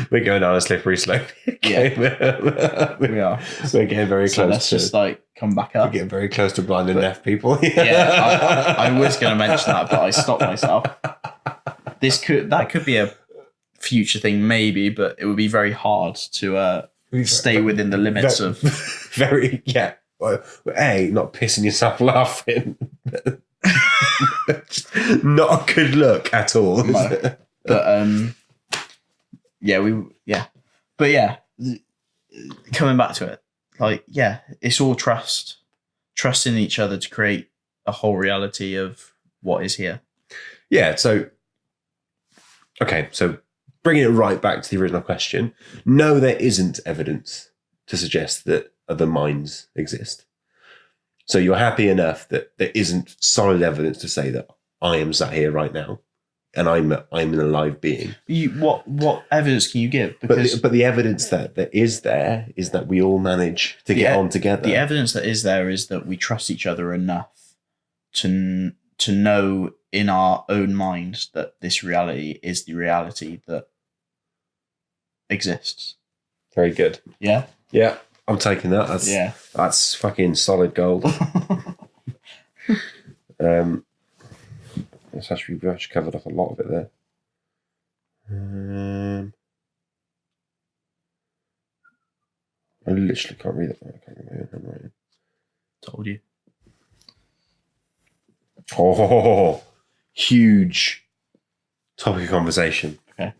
we're going down a slippery slope. Yeah, we are. We're getting very close. So let's just, like, come back up. We're getting very close to blind and deaf people. Yeah, I was going to mention that, but I stopped myself. That could be a future thing, maybe, but it would be very hard to stay within the limits of very Well, not pissing yourself laughing. Not a good look at all. No. But but yeah, coming back to it, like, yeah, it's all trust in each other to create a whole reality of what is here. Yeah. So bringing it right back to the original question, no, there isn't evidence to suggest that other minds exist. So you're happy enough that there isn't solid evidence to say that I am sat here right now and I'm an alive being. What evidence can you give? Because but the evidence that is that we all manage to get on together. The evidence that is there is that we trust each other enough to know in our own minds that this reality is the reality that exists. Very good. Yeah? Yeah, I'm taking that. That's fucking solid gold. We've actually covered off a lot of it there. I literally can't read it. I can't read my own handwriting. Told you. Oh, huge topic of conversation. Okay.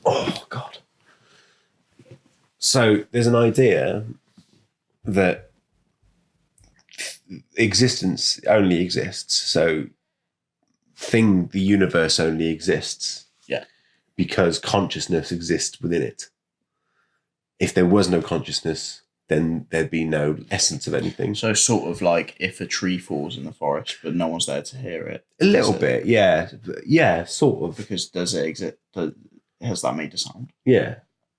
Oh, God. So there's an idea that existence only exists. So the universe only exists. Yeah. Because consciousness exists within it. If there was no consciousness, then there'd be no essence of anything. So sort of like if a tree falls in the forest, but no one's there to hear it. A little bit, yeah. Yeah, sort of. Because does it exist? Has that made a sound? Yeah.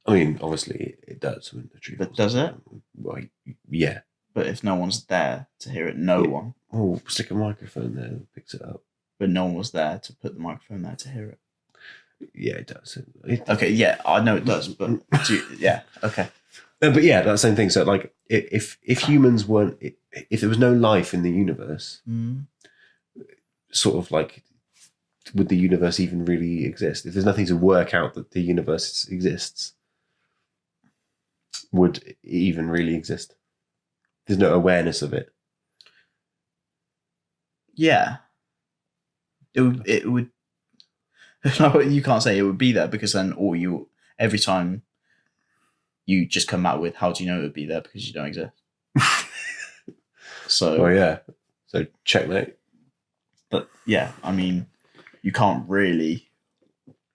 I mean, obviously it does when the tree falls. But does it? Well, yeah. But if no one's there to hear it, no one. Oh, stick a microphone there and picks it up. But no one was there to put the microphone there to hear it. Yeah, it does. Okay, yeah, I know it does, but yeah, okay. No, but yeah, that same thing. So, like, if humans weren't, if there was no life in the universe, sort of like, would the universe even really exist? If there's nothing to work out that the universe exists, would it even really exist? There's no awareness of it. Yeah. It would. No, you can't say it would be there because then every time you just come out with how do you know it would be there because you don't exist. So. Oh yeah. So checkmate. But yeah, I mean, you can't really.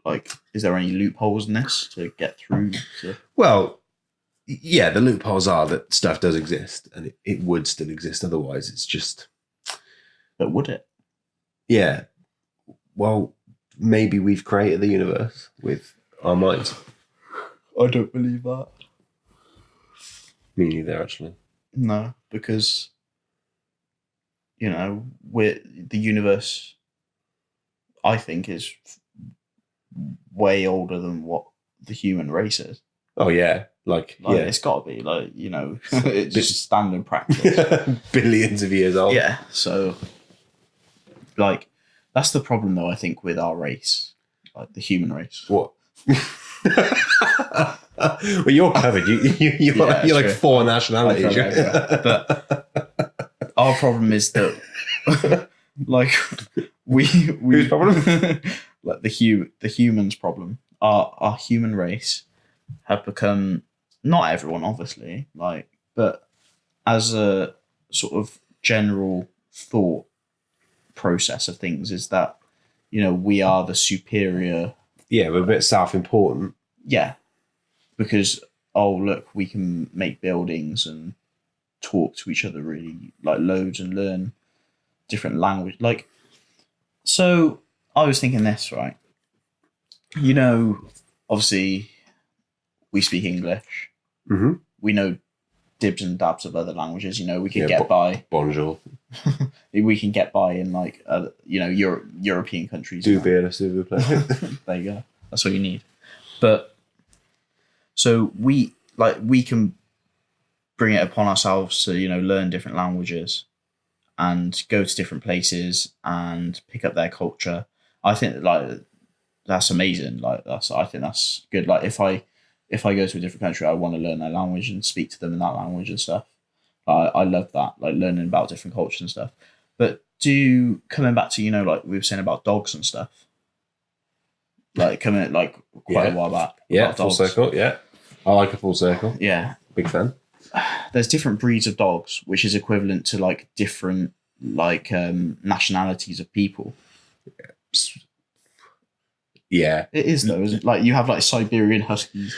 Like, is there any loopholes in this to get through? Well, yeah, the loopholes are that stuff does exist and it would still exist. Otherwise, it's just. But would it? Yeah. Well, maybe we've created the universe with our minds. I don't believe that. Me neither, actually. No, because, the universe, I think, is way older than what the human race is. Oh yeah, it's got to be it's just standard practice. Billions of years old. Yeah, so that's the problem though. I think with our race, like the human race. What? Well, you're covered. You're like 4 nationalities. But our problem is that whose problem? Like the humans' problem. Our human race have become, not everyone obviously, but as a sort of general thought process of things is that we are the superior. Yeah, we're a bit self-important. Yeah, because look, we can make buildings and talk to each other really loads and learn different language. So I was thinking this, right? Obviously we speak English. Mm-hmm. We know dibs and dabs of other languages. We can get by. Bonjour. We can get by in European countries. Do bien, s'il vous plaît. There you go. That's what you need. But so we can bring it upon ourselves to learn different languages and go to different places and pick up their culture. I think that's amazing. I think that's good. If I go to a different country, I want to learn their language and speak to them in that language and stuff. I love that, learning about different cultures and stuff. But coming back to we were saying about dogs and stuff. Coming quite a while back. Yeah, full circle. Yeah, I like a full circle. Yeah, big fan. There's different breeds of dogs, which is equivalent to different nationalities of people. Yeah, it is though. Is it you have Siberian Huskies?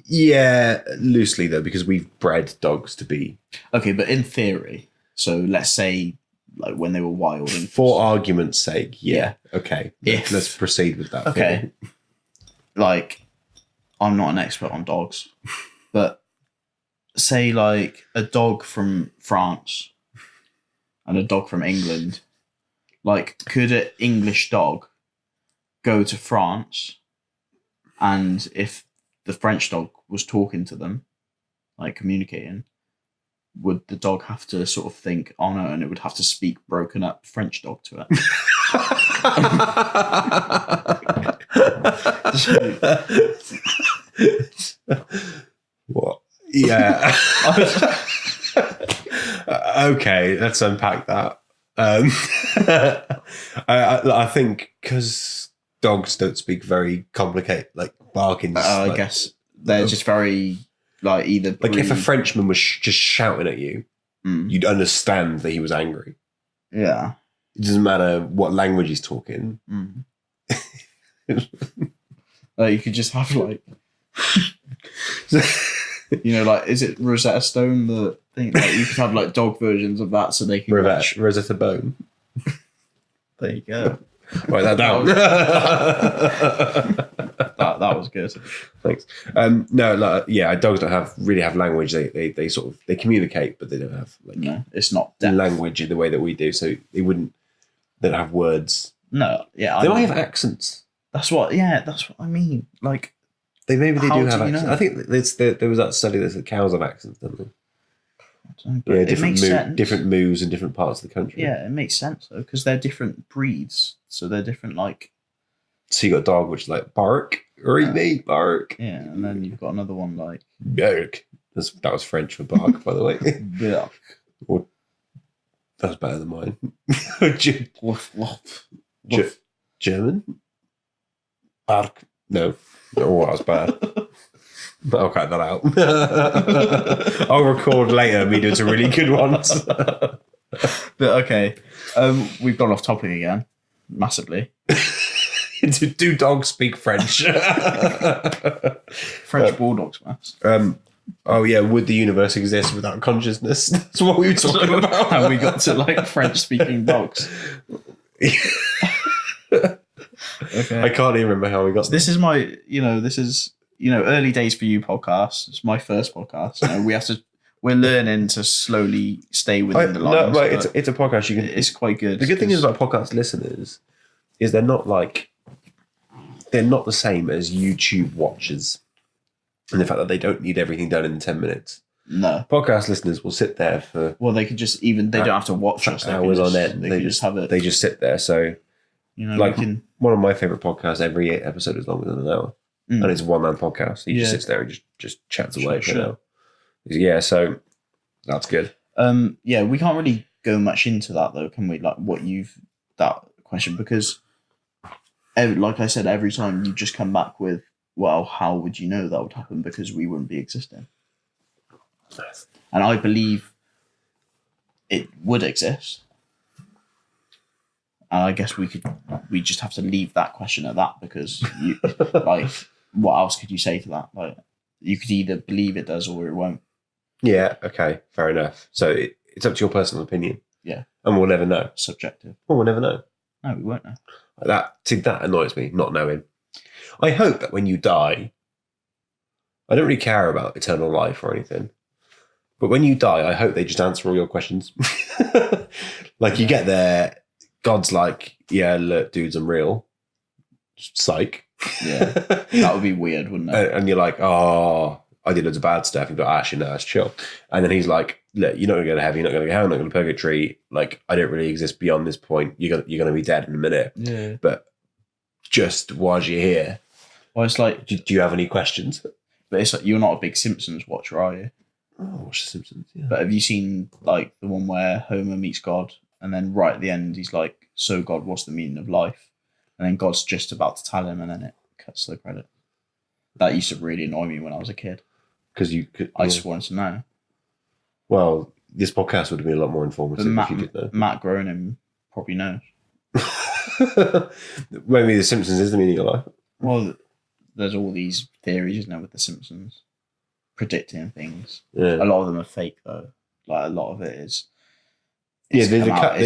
Yeah, loosely though, because we've bred dogs to be okay. But in theory, so let's say when they were wild, and for argument's sake, yeah. Okay, let's proceed with that. Okay, I'm not an expert on dogs, but say a dog from France and a dog from England, could an English dog go to France, and if the French dog was talking to them, communicating, would the dog have to sort of think, oh no, and it would have to speak broken up French dog to it? What? Yeah. Okay, let's unpack that. I think because dogs don't speak very complicated, barking. I guess they're just very either if a Frenchman was just shouting at you, you'd understand that he was angry. Yeah, it doesn't matter what language he's talking. You could just have is it Rosetta Stone, the thing? You could have dog versions of that so they can Rosetta Bone. There you go. Write that down. That was good. Thanks. No, dogs don't really have language. They sort of communicate, but they don't have no, it's not language in the way that we do. So they don't have words. No, yeah, they might have accents. That's what I mean. They do have accents. Know? I think there was that study that said cows have accents, don't they? Different moves in different parts of the country. Yeah, it makes sense though, because they're different breeds, so they're different. So you got a dog which is bark or eat me, bark. Yeah, and then you've got another one bark. That was French for bark, by the way. Bark. That's better than mine. Woof woof. German. Bark. No. Oh, that was bad. I'll cut that out. I'll record later me doing some really good ones. But okay, we've gone off topic again, massively. Do dogs speak French? French bulldogs, man. Oh yeah, would the universe exist without consciousness? That's what we were talking about. How we got to like French-speaking dogs. Okay. I can't even remember how we got. This is my, early days for you podcast. It's my first podcast. We're learning to slowly stay within the lines. No, it's a podcast. It's quite good. The good thing is about podcast listeners is they're not the same as YouTube watchers, and the fact that they don't need everything done in 10 minutes. No, podcast listeners will sit there for they could just they don't have to watch us hours on end. They just have it. They just sit there. So one of my favorite podcasts, every episode is longer than an hour, and it's a one-man podcast. He just sits there and just chats away for an hour. Yeah, so that's good. We can't really go much into that though, can we? Like that question, because like I said, every time you just come back with, well, how would you know that would happen? Because we wouldn't be existing. And I believe it would exist. And I guess we just have to leave that question at that, because what else could you say to that? Like, you could either believe it does or it won't. Yeah, okay, fair enough. So it's up to your personal opinion. Yeah. And we'll never know. Subjective. Well, we'll never know. No, we won't know. That annoys me, not knowing. I hope that when you die, I don't really care about eternal life or anything, but when you die, I hope they just answer all your questions. Like, you get there, God's like, yeah, look, dudes, I'm real. Psych. Yeah. That would be weird, wouldn't it? And you're like, oh, I did loads of bad stuff. You'd be like, actually, no, it's chill. And then he's like, look, you're not going to go to heaven, you're not going to go hell, you're not going to purgatory. Like, I don't really exist beyond this point. You're going to be dead in a minute. Yeah. But just while you're here, well, it's like, do you have any questions? But it's like, you're not a big Simpsons watcher, are you? Oh, I watch The Simpsons, yeah. But have you seen like the one where Homer meets God, and then right at the end he's like, so God, what's the meaning of life? And then God's just about to tell him, and then it cuts to the credit. That used to really annoy me when I was a kid. Because I just wanted to know. Well, this podcast would have been a lot more informative if you did know. Matt Groening probably knows. Maybe The Simpsons is the meaning of life. Well, there's all these theories, isn't there, with The Simpsons predicting things. Yeah. A lot of them are fake, though. Like, a lot of it is. It's come out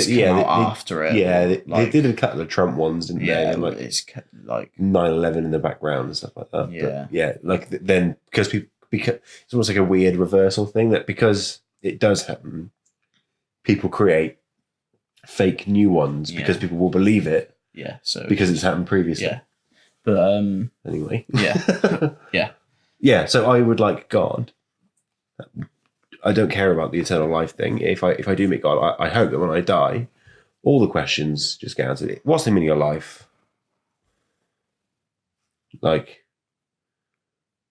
after it. Yeah, they did a couple of Trump ones, didn't they? And like, it's like 9/11 in the background and stuff like that. Yeah, but yeah. Like, then because it's almost like a weird reversal thing, that because it does happen, people create fake new ones because people will believe it. Yeah. So because it's happened previously. Yeah. But anyway. Yeah. Yeah. Yeah. So I would like God. I don't care about the eternal life thing. If I do meet God, I hope that when I die, all the questions just get answered. What's the meaning of life? Like,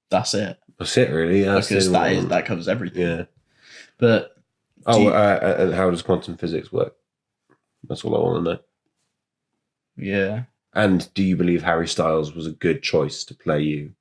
that's it. That's it, really. Because that covers everything. Yeah. But and how does quantum physics work? That's all I want to know. Yeah. And do you believe Harry Styles was a good choice to play you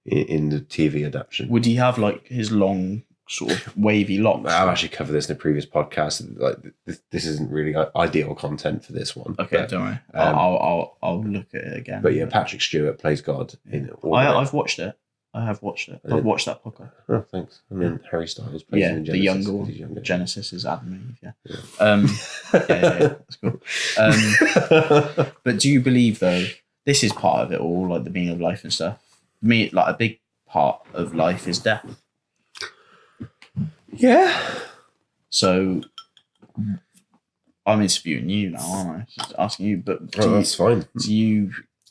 in the TV adaptation? Would he have like his long sort of wavy locks? I've actually covered this in a previous podcast. Like, this isn't really ideal content for this one. Okay, don't worry. I'll look at it again. But yeah, Patrick Stewart plays God in all. I've watched it. I have watched it. I've watched that podcast. Oh, thanks. And then Harry Styles plays in Genesis. The younger one. Genesis is Adam and Eve. Yeah. That's cool. But do you believe, though, this is part of it all, like the meaning of life and stuff? For me, like, a big part of life is death. Yeah. So I'm interviewing you now, aren't I? Just asking you, but that's fine.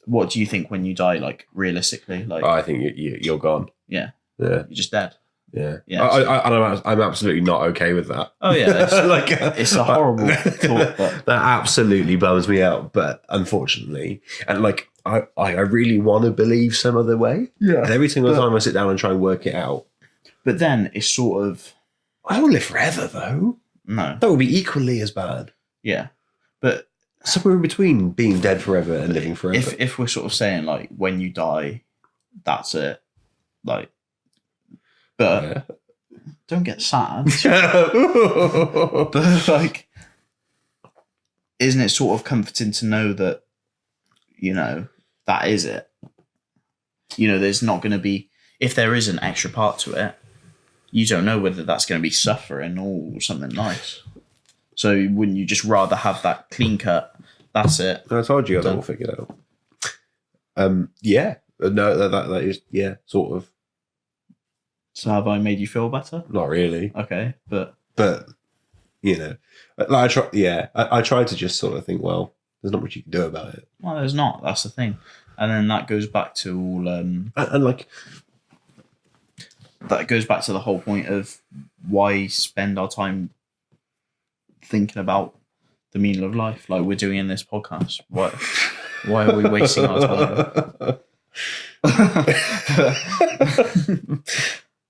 What do you think when you die? Like, realistically, like, I think you're gone. Yeah. Yeah. You're just dead. Yeah. Yeah. I'm absolutely not okay with that. Oh yeah. It's a horrible thought. But that absolutely bums me out. But unfortunately, and like I really want to believe some other way. Yeah. And every single time I sit down and try and work it out. But then it's sort of, I will live forever though. No. That would be equally as bad. Yeah. But somewhere in between being dead forever and living forever. If we're sort of saying like when you die, that's it. Like, but don't get sad. But like, isn't it sort of comforting to know that, you know, that is it? You know, there's not going to be, if there is an extra part to it, you don't know whether that's going to be suffering or something nice. So wouldn't you just rather have that clean cut? That's it. I told you I all figured out. Yeah. No, that is, yeah, sort of. So have I made you feel better? Not really. Okay, but you know, like I tried to just sort of think, well, there's not much you can do about it. Well, there's not. That's the thing, and then that goes back to all and like that goes back to the whole point of why spend our time thinking about the meaning of life, like we're doing in this podcast. Why are we wasting our time?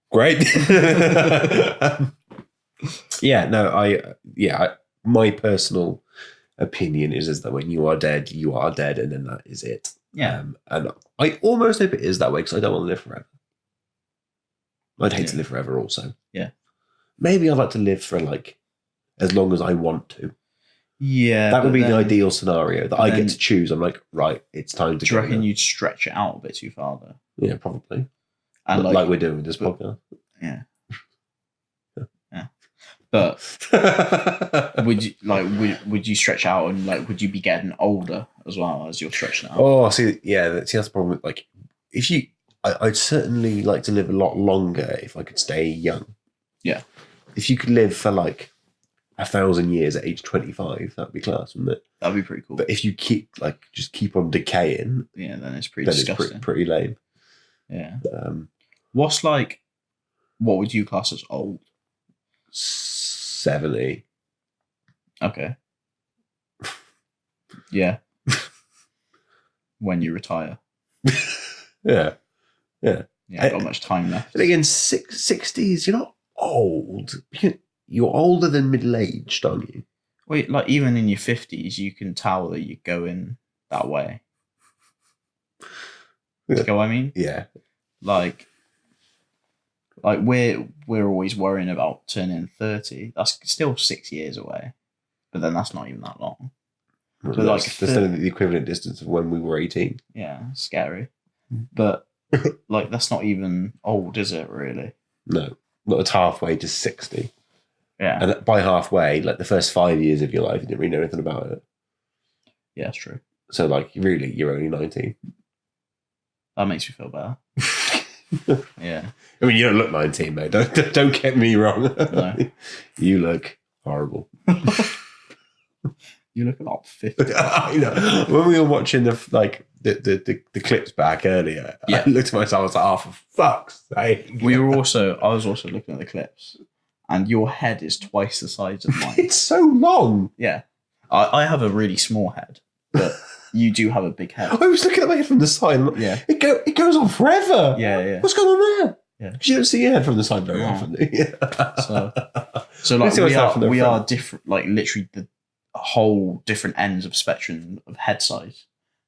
Great. My personal opinion is that when you are dead, and then that is it. Yeah. And I almost hope it is that way because I don't want to live forever. I'd hate to live forever also. Yeah. Maybe I'd like to live for like as long as I want to. Yeah. That would be the ideal scenario that I get to choose. I'm like, right, it's time to go. Do you reckon you'd stretch it out a bit too far though? Yeah, probably. And like we're doing with this podcast. Yeah. Yeah. But would you stretch out and like would you be getting older as well as you're stretching out? Oh, see that's the problem. Like if you I'd certainly like to live a lot longer if I could stay young. Yeah. If you could live for like 1,000 years at age 25, that'd be class, wouldn't it? That'd be pretty cool. But if you keep on decaying, then it's pretty disgusting. It's pretty lame. Yeah. What would you class as old? 70. Okay. Yeah. When you retire. Yeah. I've got much time left. But again, 60s, you're not old. You're older than middle-aged, aren't you? Wait, like even in your 50s, you can tell that you're going that way. You know what I mean? Yeah. Like we're always worrying about turning 30. That's still 6 years away, but then that's not even that long. So that's still the equivalent distance of when we were 18. Yeah, scary. But like that's not even old, is it? Really? No, not at halfway to 60. Yeah, and by halfway, like the first 5 years of your life, you didn't really know anything about it. Yeah, that's true. So like, really, you're only 19. That makes me feel better. Yeah. I mean, you don't look 19, mate. Don't get me wrong. No. You look horrible. You look about 50. I know. When we were watching the clips back earlier, I looked at myself and was like, oh, for fuck's sake. I was also looking at the clips, and your head is twice the size of mine. It's so long. Yeah. I have a really small head, but you do have a big head. I was looking at my head from the side. Yeah. It goes on forever. Yeah. What's going on there? Yeah. Because you don't see your head from the side very often. So like we are different, like literally the whole different ends of spectrum of head size.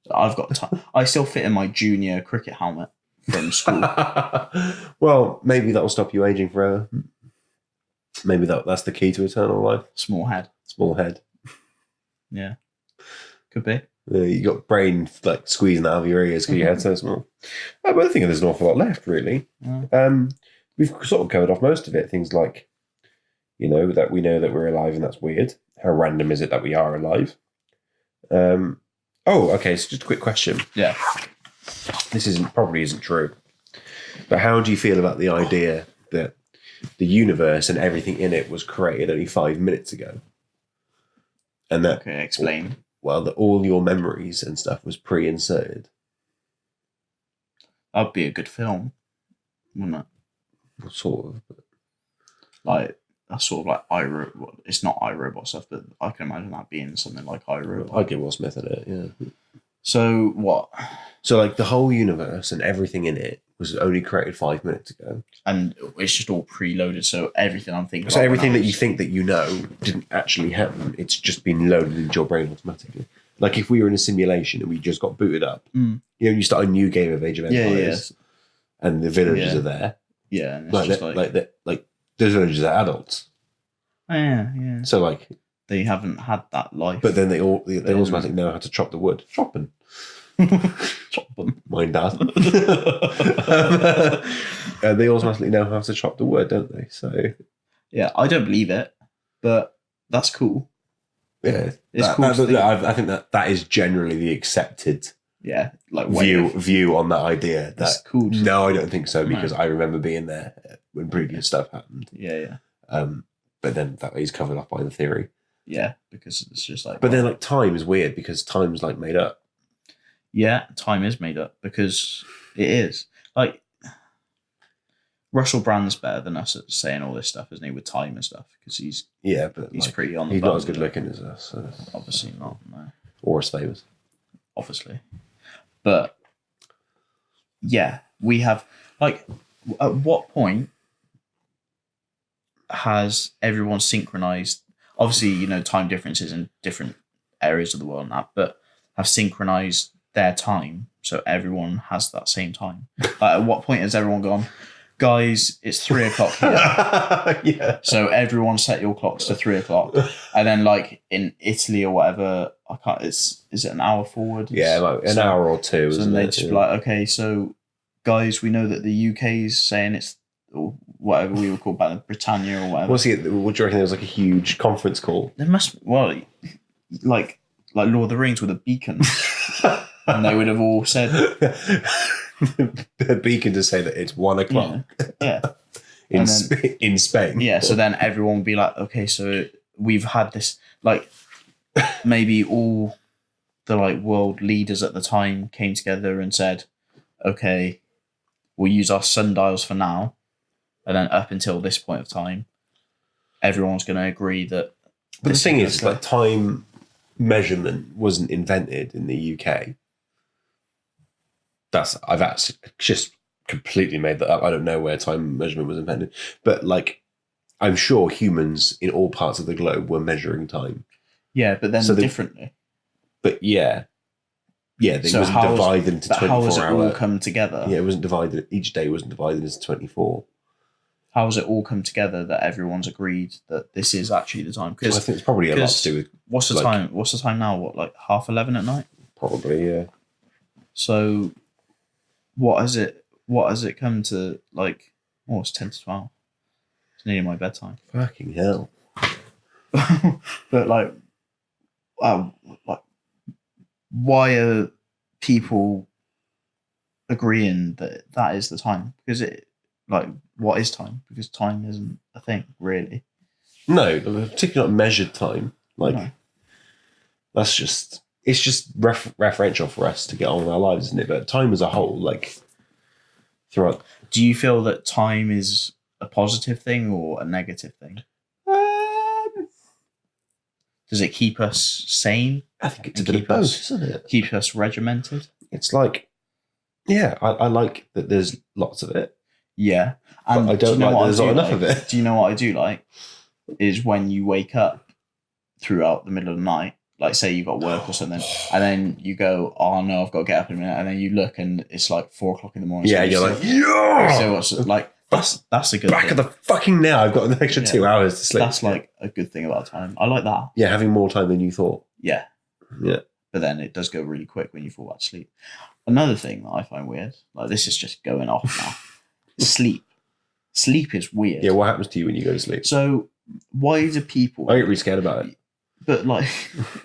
I've got I still fit in my junior cricket helmet from school. Well, maybe that'll stop you aging forever. Maybe that's the key to eternal life. Small head. Yeah. Could be. You got brain like squeezing out of your ears because your head's so small. But I think there's an awful lot left, really. Yeah. We've sort of covered off most of it. Things like, that we know that we're alive and that's weird. How random is it that we are alive? Okay. So just a quick question. Yeah. This probably isn't true. But how do you feel about the idea that the universe and everything in it was created only 5 minutes ago? And that explain. Well, that all your memories and stuff was pre-inserted. That'd be a good film, wouldn't it? Sort of. Like that's sort of like iRobot. It's not iRobot stuff, but I can imagine that being something like iRobot. I'd get Will Smith in it. Yeah. So what? So like the whole universe and everything in it was only created 5 minutes ago. And it's just all preloaded. So everything I'm thinking. So everything that you think that you know didn't actually happen. It's just been loaded into your brain automatically. Like if we were in a simulation and we just got booted up, you start a new game of Age of Empires, and the villagers are there. Yeah, and it's like those villagers are adults. Oh, yeah. So like they haven't had that life. But then they automatically know how to chop the wood. Chopping. Chop them. Mine dad. They automatically know how to chop the wood, don't they? So yeah, I don't believe it, but that's cool. Yeah, it's cool. I think that is generally the accepted view on that idea. That's cool. No, I don't think so because I remember being there when previous stuff happened. Yeah. But then that is covered up by the theory. Yeah, because it's just like. But then like time is weird because time's like made up. Yeah, time is made up because it is. Like, Russell Brand's better than us at saying all this stuff, isn't he, with time and stuff? Because he's pretty on the He's not as good looking as us. So. Obviously not, no. Or as famous. Obviously. But, yeah, we have, like, at what point has everyone synchronized? Obviously, time differences in different areas of the world and that, but have synchronized their time so everyone has that same time. At what point has everyone gone, guys, it's 3 o'clock here? Yeah. So everyone set your clocks to 3 o'clock, and then like in Italy or whatever, is it an hour forward? Yeah, like an hour or two. So they just be like, okay, so guys, we know that the UK's saying it's or whatever we would call back then, Britannia or whatever. What do you reckon? There was like a huge conference call. There must like Lord of the Rings with a beacon. And they would have all said the beacon to say that it's 1 o'clock. Yeah. in Spain. Yeah. So then everyone would be like, okay, so we've had this, like, maybe all the like world leaders at the time came together and said, okay, we'll use our sundials for now, and then up until this point of time, everyone's going to agree that. But the thing is, like, time measurement wasn't invented in the UK. I've actually just completely made that up. I don't know where time measurement was invented, but like, I'm sure humans in all parts of the globe were measuring time. Yeah, but then differently. But yeah, they wasn't divided into 24 hours. How has it all come together? Yeah, it wasn't divided. Each day wasn't divided into 24. How has it all come together that everyone's agreed that this is actually the time? Because I think it's probably a lot to do with what's the time? What's the time now? What, like 11:30 at night? Probably, yeah. So, what has it come to, like? Oh, it's 10 to 12. It's nearly my bedtime. Fucking hell! But like, why are people agreeing that is the time? Because what is time? Because time isn't a thing, really. No, particularly not measured time. It's just referential for us to get on with our lives, isn't it? But time as a whole, like, throughout. Do you feel that time is a positive thing or a negative thing? Does it keep us sane? I think it's a bit of both, isn't it? Keep us regimented? It's like, yeah, I like that there's lots of it. Yeah. And but I don't like that there's not enough of it. Do you know what I do like? Is when you wake up throughout the middle of the night, like say you got work or something, and then you go, oh no, I've got to get up in a minute, and then you look and it's like 4 o'clock in the morning. Yeah, so you're like, yeah! So what's like, that's a good back thing. of the fucking now, I've got an extra 2 hours to sleep. That's like a good thing about time. I like that. Yeah, having more time than you thought. Yeah. Yeah. But then it does go really quick when you fall back to sleep. Another thing that I find weird, like this is just going off now, sleep. Sleep is weird. Yeah, what happens to you when you go to sleep? So why do people... I get really scared about it. But like,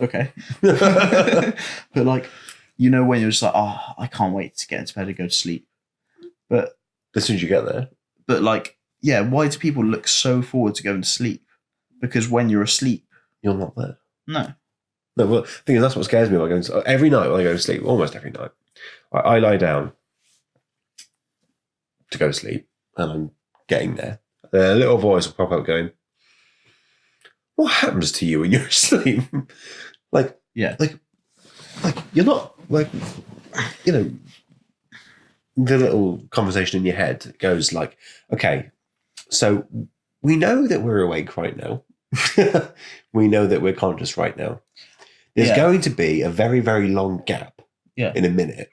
okay. But like, when you're just like, oh, I can't wait to get into bed and go to sleep. But as soon as you get there. But like, yeah, why do people look so forward to going to sleep? Because when you're asleep... You're not there. No. No, well, the thing is, that's what scares me about going to sleep. Every night when I go to sleep, almost every night, I lie down to go to sleep and I'm getting there. A little voice will pop up going, what happens to you when you're asleep? Yeah. Like, like you're not like, you know, the little conversation in your head goes like, okay, so we know that we're awake right now. We know that we're conscious right now. There's going to be a very, very long gap in a minute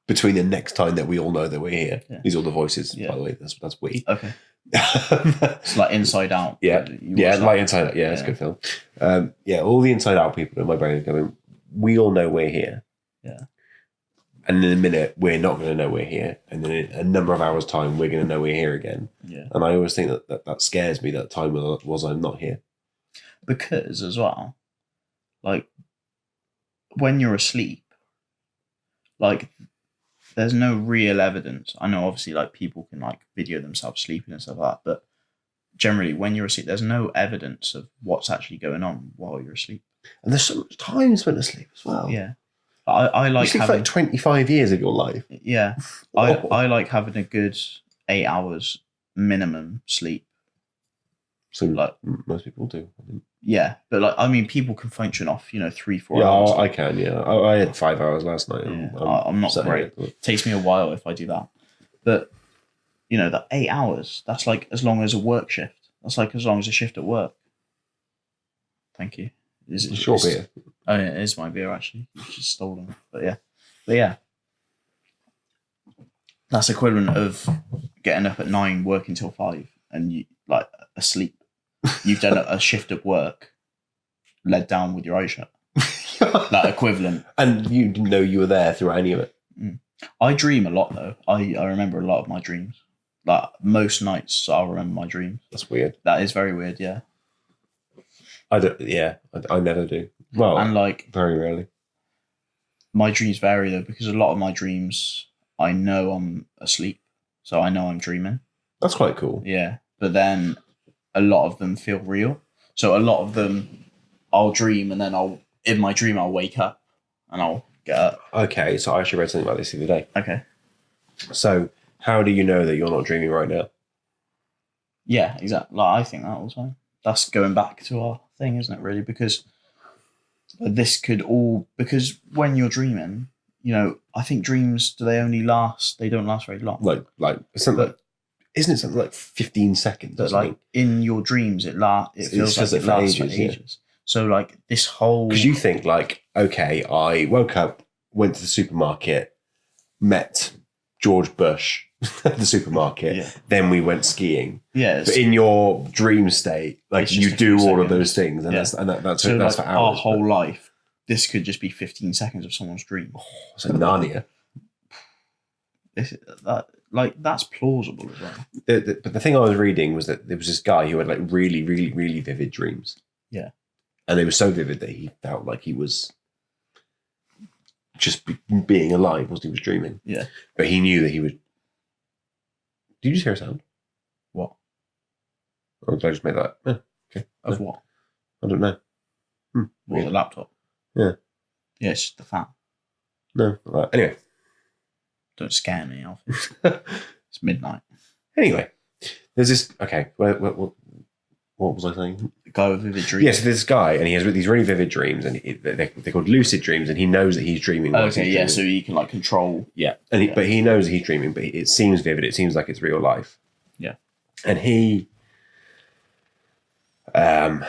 between the next time that we all know that we're here. Yeah. These are all the voices, by the way. That's we. Okay. It's like Inside Out. Yeah. Yeah, like Inside Out. Yeah, it's a good film. All the Inside Out people in my brain are going, we all know we're here. Yeah. And in a minute, we're not going to know we're here. And then in a number of hours' time, we're going to know we're here again. Yeah. And I always think that scares me, that time was I'm not here. Because as well, like, when you're asleep, like, there's no real evidence. I know, obviously, like, people can, like, video themselves sleeping and stuff like that. But generally, when you're asleep, there's no evidence of what's actually going on while you're asleep. And there's so much time spent asleep as well. Yeah. I like you sleep having... like 25 years of your life. Yeah. I like having a good 8 hours minimum sleep. So like most people do, I think. Yeah, but like, I mean, people can function off, 3-4 hours. Yeah, I can, yeah. I had 5 hours last night. Yeah, I'm not great. It takes me a while if I do that. But, that 8 hours, that's like as long as a work shift. That's like as long as a shift at work. Thank you. It's your beer. Oh, yeah, it is my beer, actually. It's just stolen. But yeah. That's equivalent of getting up at 9, working till 5, and you like asleep. You've done a shift at work, led down with your eyes shut. That equivalent. And you didn't know you were there throughout any of it. I dream a lot, though. I remember a lot of my dreams. Like, most nights, I'll remember my dreams. That's weird. That is very weird, yeah. I never do. Well, and like very rarely. My dreams vary though, because a lot of my dreams I know I'm asleep, so I know I'm dreaming. That's quite cool. Yeah, but then a lot of them feel real. So a lot of them, I'll dream, and then in my dream I'll wake up and I'll get up. Okay, so I actually read something about this the other day. Okay. So how do you know that you're not dreaming right now? Yeah, exactly. Like, I think that all the time. That's going back to our thing, isn't it, really? Because because when you're dreaming, I think dreams, they don't last very long. Like something, isn't it something like 15 seconds? But like in your dreams, it feels like it lasts for ages. Yeah. So like this whole... Because you think like, okay, I woke up, went to the supermarket, met George Bush at the supermarket, then we went skiing. Yeah. But in your dream state, like you do all of those things, and that's so that's like for hours. Our whole life, this could just be 15 seconds of someone's dream. Oh, it's like Narnia. That's plausible as well. But the thing I was reading was that there was this guy who had like really, really, really vivid dreams. Yeah. And they were so vivid that he felt like he was just being alive whilst he was dreaming. Yeah. But he knew that he was... Did you just hear a sound? What? Or did I just make that? Okay. Of what? I don't know. What, the laptop? Yeah. Yeah, it's just the fan. No. Right. Anyway. Don't scare me, Alfie. It's midnight. Anyway. There's this... Okay. What was I saying? The guy with vivid dreams. Yes, yeah, so this guy, and he has these really vivid dreams, and they're called lucid dreams, and he knows that he's dreaming. Okay, yeah, so he can like control. Yeah, but he knows that he's dreaming, but it seems vivid. It seems like it's real life. Yeah, and he came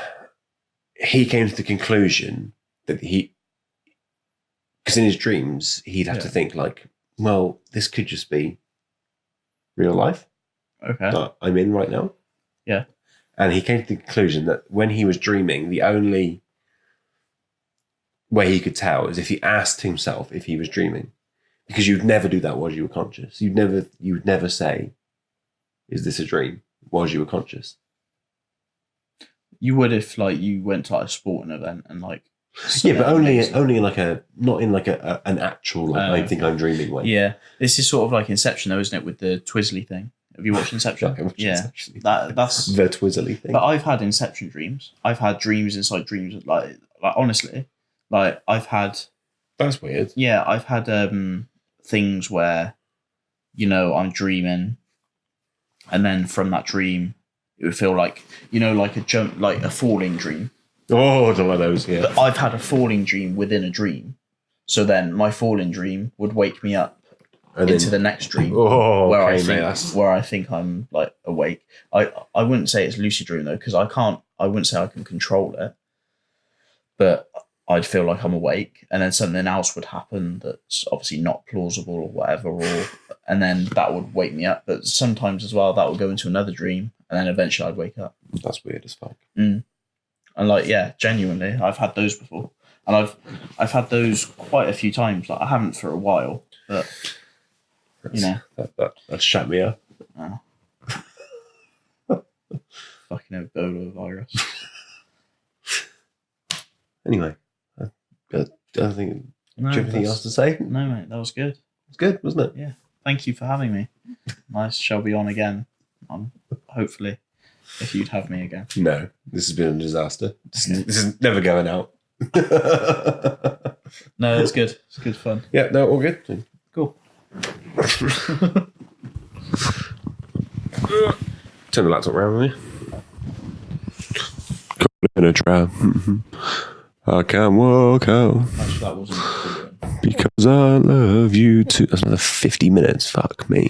to the conclusion that because in his dreams he'd have to think like, well, this could just be real life. Okay, that I'm in right now. Yeah. And he came to the conclusion that when he was dreaming, the only way he could tell is if he asked himself if he was dreaming. Because you'd never do that while you were conscious. You'd never say, is this a dream, while you were conscious. You would if like you went to like a sporting event and like... Yeah, but only in like not in like an actual like I think I'm dreaming way. Yeah. This is sort of like Inception though, isn't it, with the Twizzly thing? Have you watched Inception? Yeah, that's the Twizzly thing. But I've had Inception dreams. I've had dreams inside dreams. Like honestly, like I've had. That's weird. Yeah, I've had things where, I'm dreaming, and then from that dream, it would feel like like a jump, like a falling dream. Oh, I don't like those. Yeah. But I've had a falling dream within a dream, So then my falling dream would wake me up And into the next dream where I think I'm like awake. I wouldn't say it's lucid dream though, because I wouldn't say I can control it, but I'd feel like I'm awake, and then something else would happen that's obviously not plausible or whatever, and then that would wake me up. But sometimes as well, that would go into another dream, and then eventually I'd wake up. That's weird as fuck. And like, yeah, genuinely, I've had those before, and I've had those quite a few times. Like I haven't for a while, but that shut me up. Oh. Fucking Ebola virus. Anyway, I don't think. Do you have anything else to say? No, mate, that was good. It's good, wasn't it? Yeah. Thank you for having me. Nice. Shall be on again. Hopefully, if you'd have me again. No, this has been a disaster. This is never going out. No, it's good. It's good fun. Yeah, no, all good. Cool. Turn the laptop around with me. In a trap. I can't walk out. Actually, that wasn't brilliant. Because I love you too. That's another 50 minutes. Fuck me.